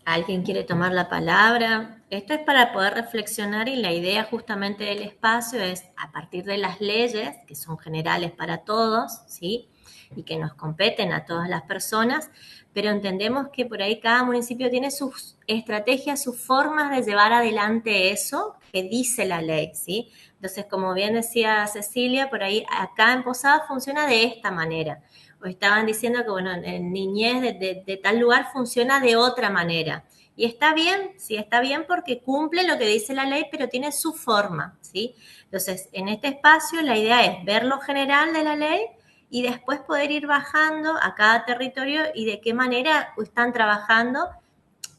¿Alguien quiere tomar la palabra? Esto es para poder reflexionar y la idea justamente del espacio es a partir de las leyes, que son generales para todos, ¿sí? Y que nos competen a todas las personas, pero entendemos que por ahí cada municipio tiene sus estrategias, sus formas de llevar adelante eso que dice la ley, ¿sí? Entonces, como bien decía Cecilia, por ahí acá en Posada funciona de esta manera. O estaban diciendo que, bueno, en niñez de tal lugar funciona de otra manera. Y está bien, sí, está bien porque cumple lo que dice la ley, pero tiene su forma, ¿sí? Entonces, en este espacio la idea es ver lo general de la ley y después poder ir bajando a cada territorio y de qué manera están trabajando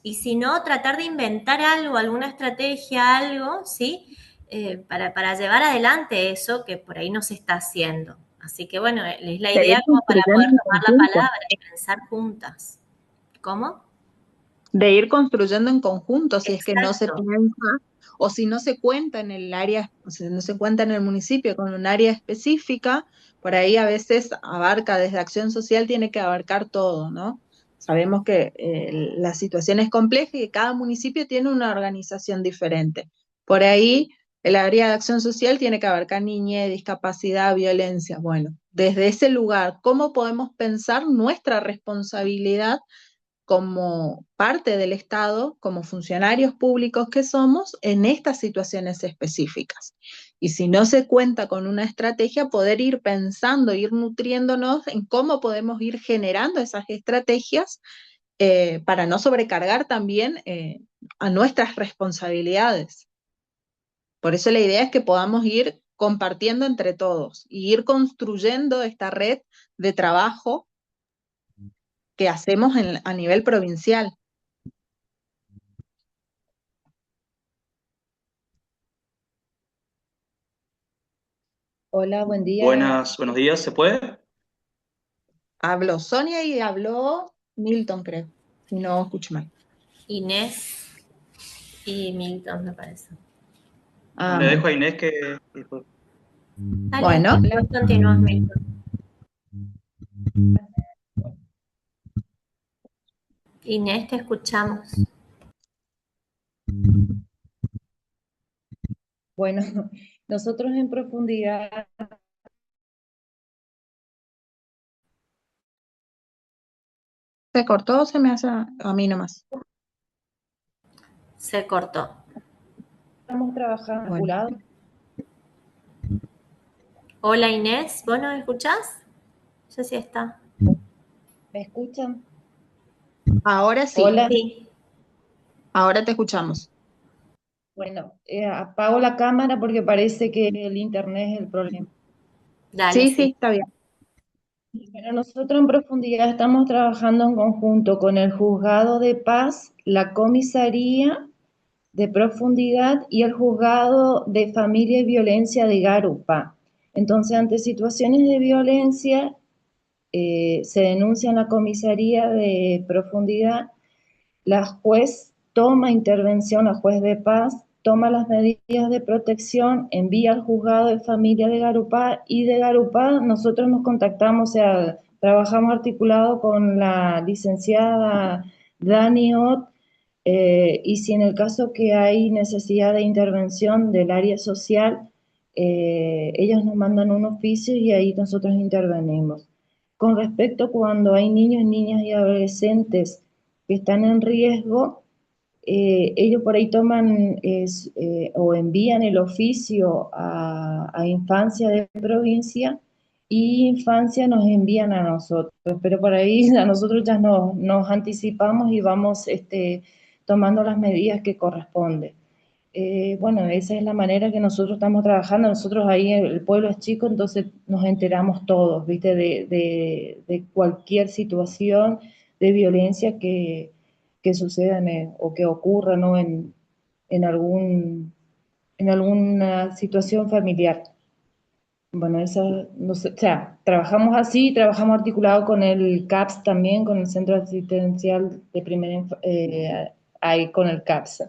y si no, tratar de inventar algo, alguna estrategia, algo, ¿sí? Para llevar adelante eso que por ahí no se está haciendo. Así que bueno, es la De ir idea como para construyendo poder en tomar la conjunto. palabra y pensar juntas. ¿Cómo? De ir construyendo en conjunto, si es que no se Exacto. piensa o si no se cuenta en el área, o si no se cuenta en el municipio con un área específica, por ahí a veces abarca, desde acción social tiene que abarcar todo, ¿no? Sabemos que la situación es compleja y que cada municipio tiene una organización diferente. Por ahí el área de acción social tiene que abarcar niñez, discapacidad, violencia. Bueno, desde ese lugar, ¿cómo podemos pensar nuestra responsabilidad como parte del Estado, como funcionarios públicos que somos, en estas situaciones específicas? Y si no se cuenta con una estrategia, poder ir pensando, ir nutriéndonos en cómo podemos ir generando esas estrategias para no sobrecargar también a nuestras responsabilidades. Por eso la idea es que podamos ir compartiendo entre todos y ir construyendo esta red de trabajo que hacemos a nivel provincial. Hola, buen día. Buenos días, ¿se puede? Habló Sonia y habló Milton, creo, si no escucho mal. Inés y Milton, me parece. Ah, Le dejo bueno. a Inés que... Dale, Bueno, vos continúas, Milton. Inés, te escuchamos. Bueno, nosotros en profundidad, ¿se cortó o se me hace a mí nomás? Se cortó. estamos trabajando Bueno, vinculado. Hola Inés, ¿vos nos escuchás? No sé si está. ¿Me escuchan? ahora sí, Hola. Sí, ahora te escuchamos. Bueno, apago la cámara porque parece que el internet es el problema. dale, Sí, sí, sí. está bien. Bueno, nosotros en profundidad estamos trabajando en conjunto con el Juzgado de Paz, la Comisaría de Profundidad y el Juzgado de Familia y Violencia de Garupa. Entonces, ante situaciones de violencia, se denuncia en la Comisaría de Profundidad, la juez toma intervención, la juez de paz, toma las medidas de protección, envía al juzgado de familia de Garupá y de Garupá nosotros nos contactamos, o sea, trabajamos articulado con la licenciada Dani Ott, y si en el caso que hay necesidad de intervención del área social, ellos nos mandan un oficio y ahí nosotros intervenimos. Con respecto cuando hay niños, niñas y adolescentes que están en riesgo, ellos por ahí toman o envían el oficio a Infancia de provincia y Infancia nos envían a nosotros, pero por ahí a nosotros ya nos anticipamos y vamos tomando las medidas que corresponden. Bueno, esa es la manera que nosotros estamos trabajando. Nosotros ahí, el pueblo es chico, entonces nos enteramos todos, ¿viste? De cualquier situación de violencia que suceda o que ocurra, ¿no? En algún, en alguna situación familiar. Bueno, eso, no sé, o sea, trabajamos así, trabajamos articulado con el CAPS también, con el Centro Asistencial de ahí con el CAPS.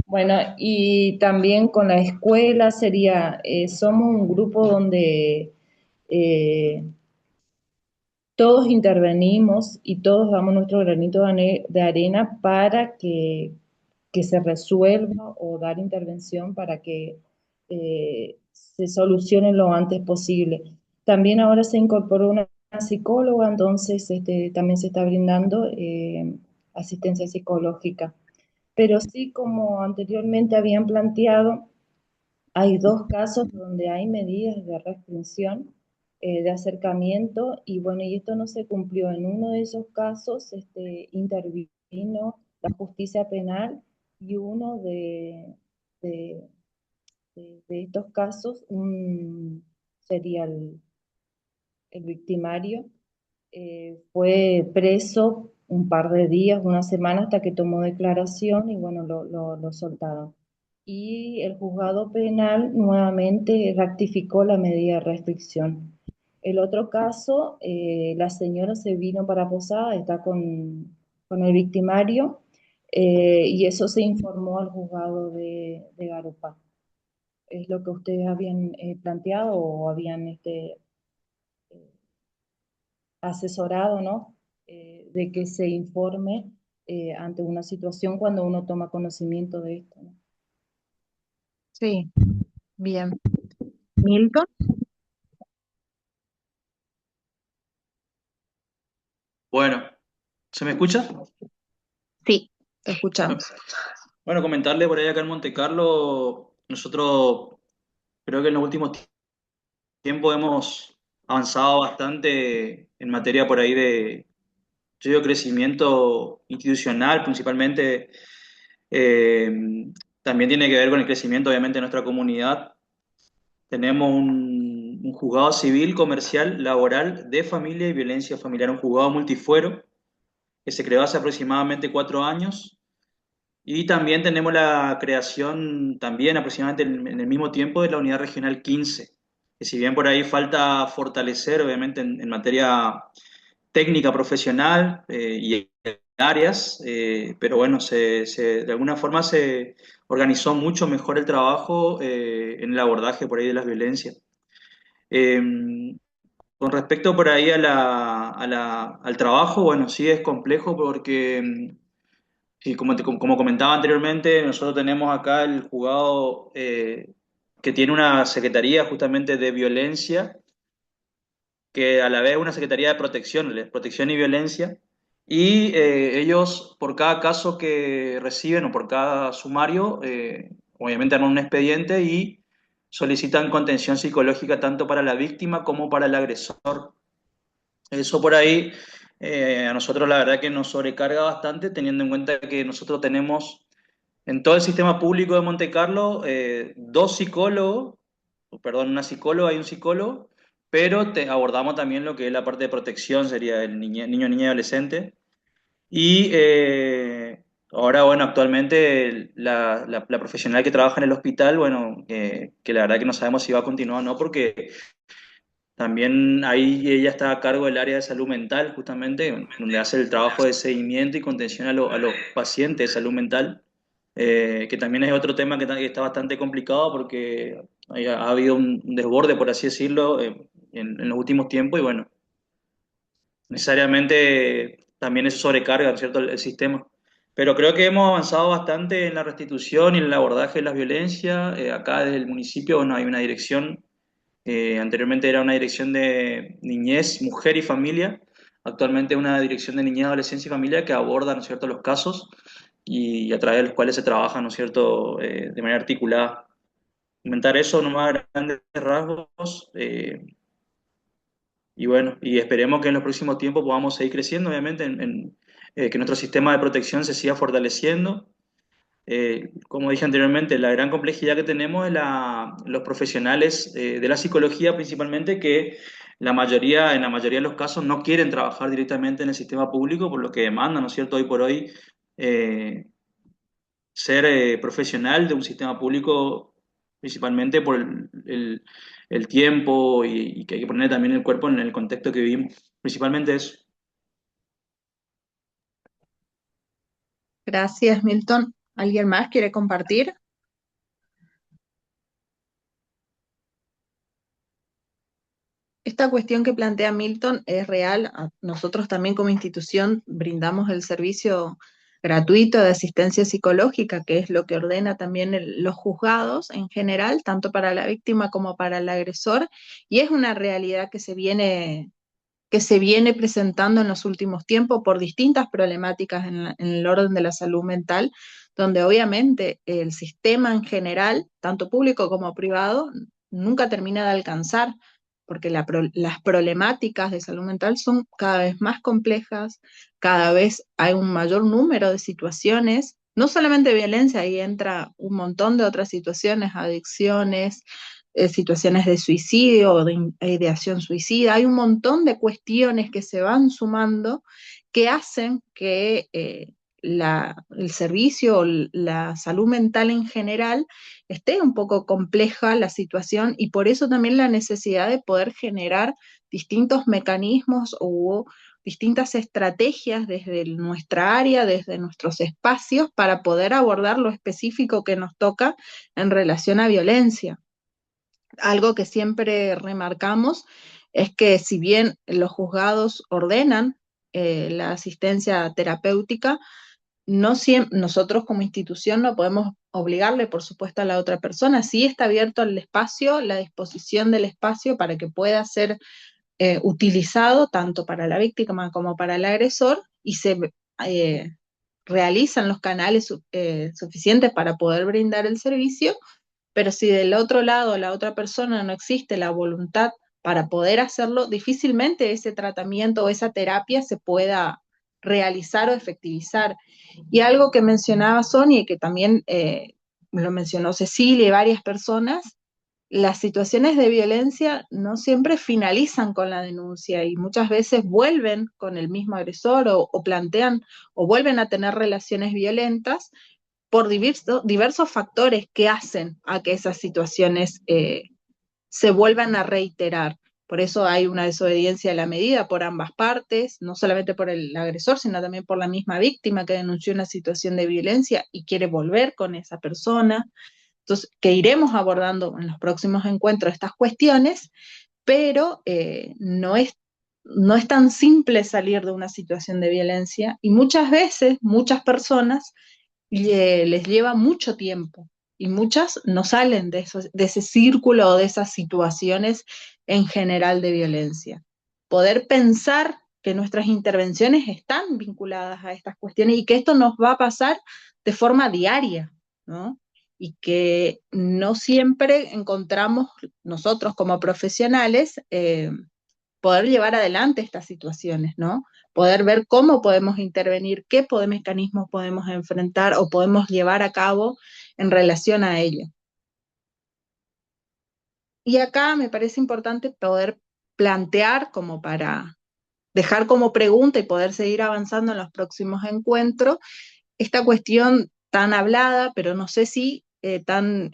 Bueno, y también con la escuela sería, somos un grupo donde eh, todos intervenimos y todos damos nuestro granito de arena para que se resuelva o dar intervención para que se solucione lo antes posible. También ahora se incorporó una psicóloga, entonces también se está brindando asistencia psicológica. Pero sí, como anteriormente habían planteado, hay dos casos donde hay medidas de restricción, de acercamiento, y bueno, y esto no se cumplió. En uno de esos casos intervino la justicia penal y uno de, de estos casos sería el victimario, fue preso un par de días, una semana, hasta que tomó declaración y bueno, lo soltaron. Y el juzgado penal nuevamente rectificó la medida de restricción. El otro caso, la señora se vino para Posada, está con el victimario, y eso se informó al juzgado de Garupa. ¿Es lo que ustedes habían planteado o habían asesorado, ¿no? De que se informe ante una situación cuando uno toma conocimiento de esto, ¿no? Sí, bien. Milton, Bueno, ¿se me escucha? sí, te escuchamos. Bueno, comentarle por ahí acá en Monte Carlo, nosotros creo que en los últimos tiempos hemos avanzado bastante en materia por ahí de, yo digo, crecimiento institucional, principalmente. eh, También tiene que ver con el crecimiento, obviamente, de nuestra comunidad. Tenemos un juzgado civil, comercial, laboral, de familia y violencia familiar, un juzgado multifuero que se creó hace aproximadamente 4 años. Y también tenemos la creación, también aproximadamente en el mismo tiempo, de la Unidad Regional 15, que si bien por ahí falta fortalecer, obviamente, en materia técnica, profesional y áreas, pero bueno, de alguna forma se organizó mucho mejor el trabajo en el abordaje por ahí de las violencias. Eh, con respecto por ahí al trabajo, bueno, sí es complejo porque sí, como comentaba anteriormente, nosotros tenemos acá el juzgado que tiene una secretaría justamente de violencia, que a la vez es una secretaría de protección y violencia, y ellos por cada caso que reciben o por cada sumario, obviamente arman un expediente y solicitan contención psicológica tanto para la víctima como para el agresor. Eso por ahí a nosotros la verdad que nos sobrecarga bastante, teniendo en cuenta que nosotros tenemos en todo el sistema público de Monte Carlo dos psicólogos, perdón, una psicóloga y un psicólogo, pero abordamos también lo que es la parte de protección, sería el niño, niña y adolescente. Y ahora, bueno, actualmente la profesional que trabaja en el hospital, bueno, que la verdad que no sabemos si va a continuar o no, porque también ahí ella está a cargo del área de salud mental, justamente, donde hace el trabajo de seguimiento y contención a los pacientes de salud mental, que también es otro tema que está bastante complicado porque ha habido un desborde, por así decirlo, en los últimos tiempos y bueno, necesariamente también eso sobrecarga, ¿no es cierto?, el sistema. Pero creo que hemos avanzado bastante en la restitución y en el abordaje de las violencias. Acá desde el municipio, bueno, hay una dirección, anteriormente era una dirección de niñez, mujer y familia, actualmente una dirección de niñez, adolescencia y familia que aborda, ¿no es cierto?, los casos y a través de los cuales se trabaja, ¿no es cierto?, de manera articulada. Comentar eso nomás a grandes rasgos. Y bueno, y esperemos que en los próximos tiempos podamos seguir creciendo, obviamente, que nuestro sistema de protección se siga fortaleciendo. Como dije anteriormente, la gran complejidad que tenemos es los profesionales de la psicología principalmente, que en la mayoría de los casos no quieren trabajar directamente en el sistema público, por lo que demandan, ¿no es cierto?, hoy por hoy eh, ser profesional de un sistema público, principalmente por el tiempo y que hay que poner también el cuerpo en el contexto que vivimos. Principalmente eso. Gracias, Milton. ¿Alguien más quiere compartir? Esta cuestión que plantea Milton es real. Nosotros también como institución brindamos el servicio gratuito de asistencia psicológica, que es lo que ordena también los juzgados en general, tanto para la víctima como para el agresor, y es una realidad que se viene presentando en los últimos tiempos por distintas problemáticas en el orden de la salud mental, donde obviamente el sistema en general, tanto público como privado, nunca termina de alcanzar, porque las problemáticas de salud mental son cada vez más complejas, cada vez hay un mayor número de situaciones, no solamente violencia, ahí entra un montón de otras situaciones, adicciones, situaciones de suicidio o de ideación suicida. Hay un montón de cuestiones que se van sumando que hacen que el servicio o la salud mental en general esté un poco compleja la situación y por eso también la necesidad de poder generar distintos mecanismos o distintas estrategias desde nuestra área, desde nuestros espacios, para poder abordar lo específico que nos toca en relación a violencia. Algo que siempre remarcamos es que si bien los juzgados ordenan la asistencia terapéutica, no siempre, nosotros como institución no podemos obligarle, por supuesto, a la otra persona. Sí está abierto el espacio, la disposición del espacio para que pueda ser utilizado tanto para la víctima como para el agresor y se eh, realizan los canales suficientes para poder brindar el servicio, pero si del otro lado, la otra persona, no existe la voluntad para poder hacerlo, difícilmente ese tratamiento o esa terapia se pueda realizar o efectivizar. Y algo que mencionaba Sonia y que también lo mencionó Cecilia y varias personas, las situaciones de violencia no siempre finalizan con la denuncia y muchas veces vuelven con el mismo agresor o plantean o vuelven a tener relaciones violentas por diversos factores que hacen a que esas situaciones se vuelvan a reiterar. Por eso hay una desobediencia a la medida por ambas partes, no solamente por el agresor, sino también por la misma víctima que denunció una situación de violencia y quiere volver con esa persona. Entonces, que iremos abordando en los próximos encuentros estas cuestiones, pero no es tan simple salir de una situación de violencia y muchas veces, muchas personas les lleva mucho tiempo y muchas no salen de ese círculo o de esas situaciones en general de violencia. Poder pensar que nuestras intervenciones están vinculadas a estas cuestiones y que esto nos va a pasar de forma diaria, ¿no? Y que no siempre encontramos nosotros como profesionales poder llevar adelante estas situaciones, ¿no? Poder ver cómo podemos intervenir, mecanismos podemos enfrentar o podemos llevar a cabo en relación a ello. Y acá me parece importante poder plantear como para dejar como pregunta y poder seguir avanzando en los próximos encuentros, esta cuestión tan hablada, pero no sé si tan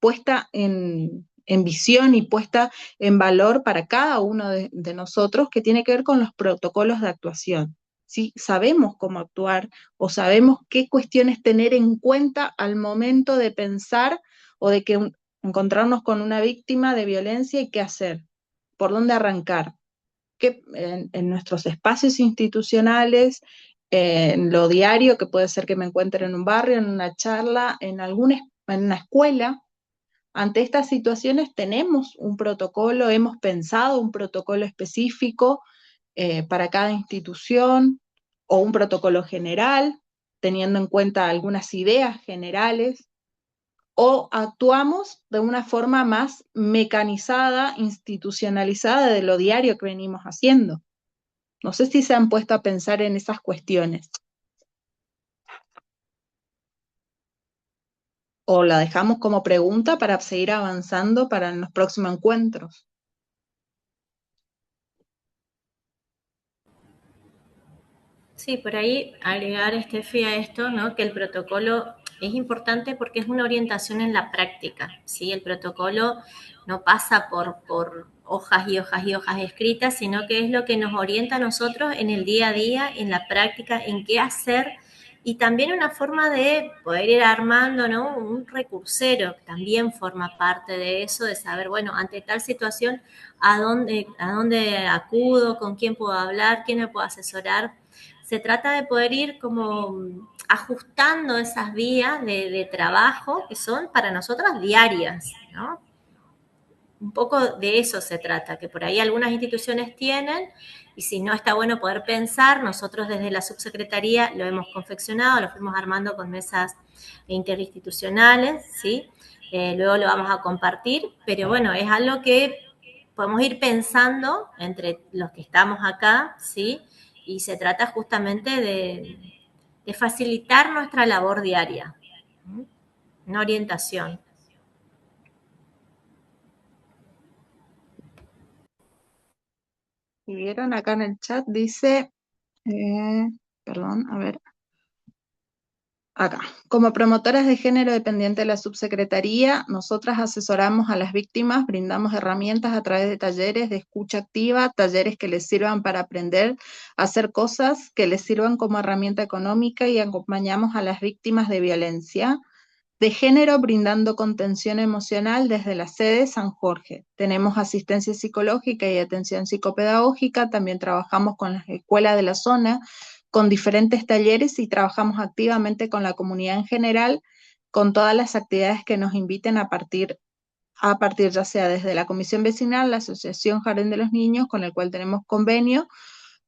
puesta en visión y puesta en valor para cada uno de nosotros, que tiene que ver con los protocolos de actuación. ¿Sí? Sabemos cómo actuar o sabemos qué cuestiones tener en cuenta al momento de pensar o de encontrarnos con una víctima de violencia y qué hacer, por dónde arrancar. que en nuestros espacios institucionales, en lo diario, que puede ser que me encuentre en un barrio, en una charla, en una escuela, ante estas situaciones tenemos un protocolo, hemos pensado un protocolo específico para cada institución o un protocolo general, teniendo en cuenta algunas ideas generales, o actuamos de una forma más mecanizada, institucionalizada de lo diario que venimos haciendo. No sé si se han puesto a pensar en esas cuestiones. O la dejamos como pregunta para seguir avanzando para los próximos encuentros. Sí, por ahí agregar, Estefi, a esto, ¿no? Que el protocolo es importante porque es una orientación en la práctica, ¿sí? El protocolo no pasa por hojas y hojas y hojas escritas, sino que es lo que nos orienta a nosotros en el día a día, en la práctica, en qué hacer, y también una forma de poder ir armando, ¿no? Un recursero también forma parte de eso, de saber, bueno, ante tal situación, a dónde acudo, con quién puedo hablar, quién me puede asesorar. Se trata de poder ir como ajustando esas vías de trabajo que son para nosotras diarias, ¿no? Un poco de eso se trata, que por ahí algunas instituciones tienen, y si no está bueno poder pensar, nosotros desde la subsecretaría lo hemos confeccionado, lo fuimos armando con mesas interinstitucionales, ¿sí? Luego lo vamos a compartir, pero bueno, es algo que podemos ir pensando entre los que estamos acá, ¿sí? Y se trata justamente de facilitar nuestra labor diaria, ¿sí? Una orientación. Si vieron acá en el chat, dice, eh, perdón, a ver, acá. Como promotoras de género dependiente de la subsecretaría, nosotras asesoramos a las víctimas, brindamos herramientas a través de talleres de escucha activa, talleres que les sirvan para aprender a hacer cosas que les sirvan como herramienta económica, y acompañamos a las víctimas de violencia de género brindando contención emocional desde la sede San Jorge. Tenemos asistencia psicológica y atención psicopedagógica, también trabajamos con las escuelas de la zona, con diferentes talleres, y trabajamos activamente con la comunidad en general, con todas las actividades que nos inviten a partir ya sea desde la comisión vecinal, la asociación Jardín de los Niños, con el cual tenemos convenio,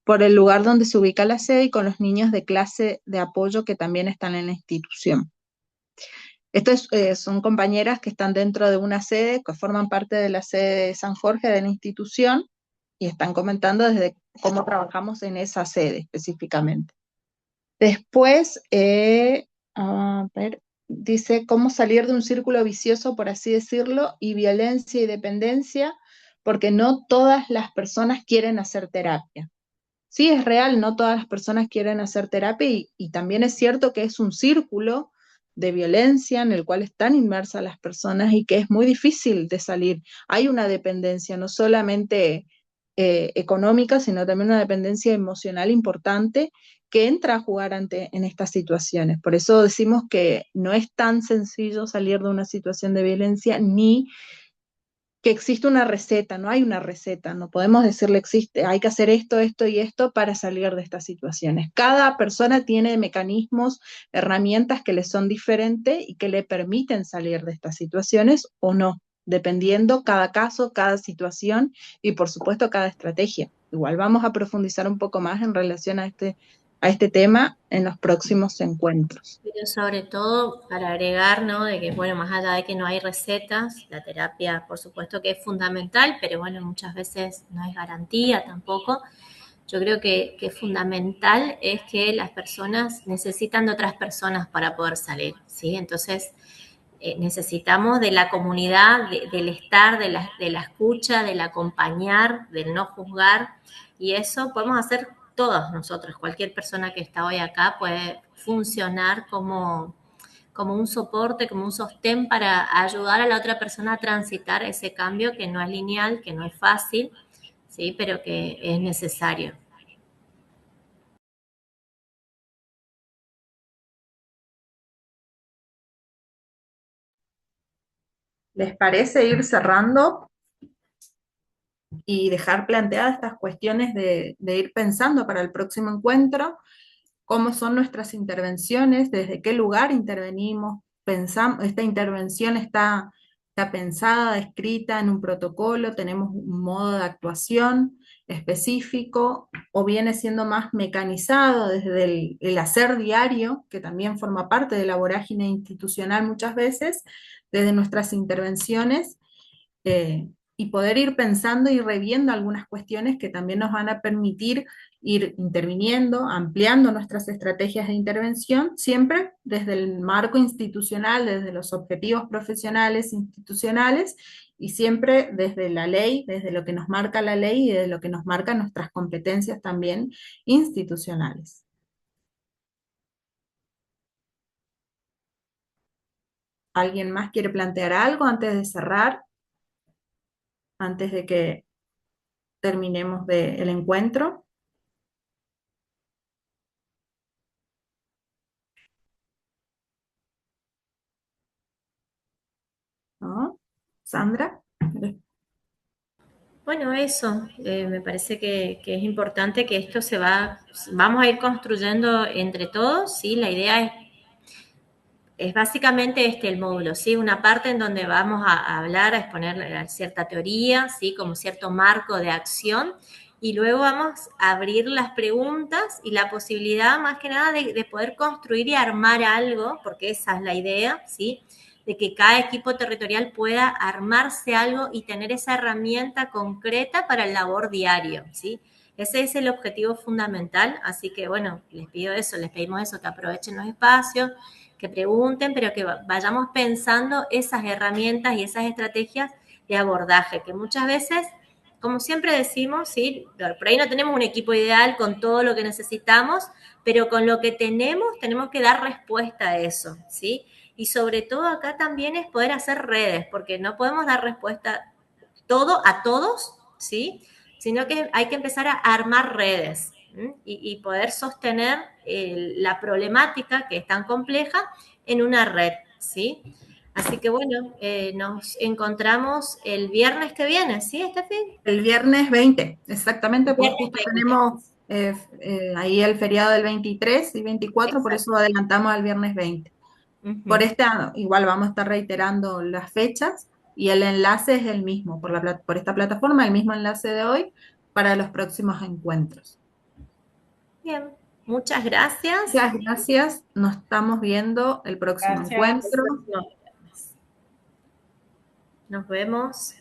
por el lugar donde se ubica la sede, y con los niños de clase de apoyo que también están en la institución. Estas son compañeras que están dentro de una sede, que forman parte de la sede de San Jorge de la institución, y están comentando desde cómo trabajamos en esa sede específicamente. Después, a ver, dice cómo salir de un círculo vicioso, por así decirlo, y violencia y dependencia, porque no todas las personas quieren hacer terapia. Sí, es real, no todas las personas quieren hacer terapia, y también es cierto que es un círculo de violencia en el cual están inmersas las personas y que es muy difícil de salir. Hay una dependencia no solamente económica, sino también una dependencia emocional importante que entra a jugar en estas situaciones. Por eso decimos que no es tan sencillo salir de una situación de violencia, ni que existe una receta, no hay una receta, no podemos decirle existe, hay que hacer esto, esto y esto para salir de estas situaciones. Cada persona tiene mecanismos, herramientas que le son diferentes y que le permiten salir de estas situaciones o no, dependiendo cada caso, cada situación y por supuesto cada estrategia. Igual vamos a profundizar un poco más en relación a este tema en los próximos encuentros. Pero sobre todo para agregar, ¿no? De que, bueno, más allá de que no hay recetas, la terapia, por supuesto que es fundamental, pero bueno, muchas veces no es garantía tampoco. Yo creo que fundamental es que las personas necesitan de otras personas para poder salir, ¿sí? Entonces, necesitamos de la comunidad, del estar, de la escucha, del acompañar, del no juzgar, y eso podemos hacer todos nosotros. Cualquier persona que está hoy acá puede funcionar como un soporte, como un sostén para ayudar a la otra persona a transitar ese cambio que no es lineal, que no es fácil, ¿sí? Pero que es necesario. ¿Les parece ir cerrando? y dejar planteadas estas cuestiones de ir pensando para el próximo encuentro, cómo son nuestras intervenciones, desde qué lugar intervenimos, pensamos, esta intervención está pensada, escrita en un protocolo, tenemos un modo de actuación específico, o viene siendo más mecanizado desde el hacer diario, que también forma parte de la vorágine institucional muchas veces, desde nuestras intervenciones, y poder ir pensando y reviendo algunas cuestiones que también nos van a permitir ir interviniendo, ampliando nuestras estrategias de intervención, siempre desde el marco institucional, desde los objetivos profesionales institucionales, y siempre desde la ley, desde lo que nos marca la ley y desde lo que nos marcan nuestras competencias también institucionales. ¿Alguien más quiere plantear algo antes de cerrar? Antes de que terminemos el encuentro. ¿No? Sandra. Bueno, eso, me parece que es importante que esto vamos a ir construyendo entre todos, ¿sí? La idea es básicamente el módulo, ¿sí? Una parte en donde vamos a hablar, a exponer cierta teoría, ¿sí? Como cierto marco de acción, y luego vamos a abrir las preguntas y la posibilidad, más que nada, de poder construir y armar algo, porque esa es la idea, ¿sí? De que cada equipo territorial pueda armarse algo y tener esa herramienta concreta para el labor diario, ¿sí? Ese es el objetivo fundamental, así que bueno, les pedimos eso, que aprovechen los espacios, que pregunten, pero que vayamos pensando esas herramientas y esas estrategias de abordaje, que muchas veces, como siempre decimos, ¿sí? Por ahí no tenemos un equipo ideal con todo lo que necesitamos, pero con lo que tenemos que dar respuesta a eso, ¿sí? Y sobre todo acá también es poder hacer redes, porque no podemos dar respuesta todo a todos, ¿sí? Sino que hay que empezar a armar redes y poder sostener la problemática que es tan compleja en una red, ¿sí? Así que bueno, nos encontramos el viernes que viene, ¿sí, Estefi? El viernes 20, exactamente, porque Viernes justo 20. tenemos ahí el feriado del 23 y 24, por Exacto. eso adelantamos al viernes 20. Por Uh-huh. este año, igual vamos a estar reiterando las fechas y el enlace es el mismo, por esta plataforma, el mismo enlace de hoy para los próximos encuentros. Bien, muchas gracias. Muchas gracias, nos estamos viendo el próximo Gracias. encuentro. Nos vemos.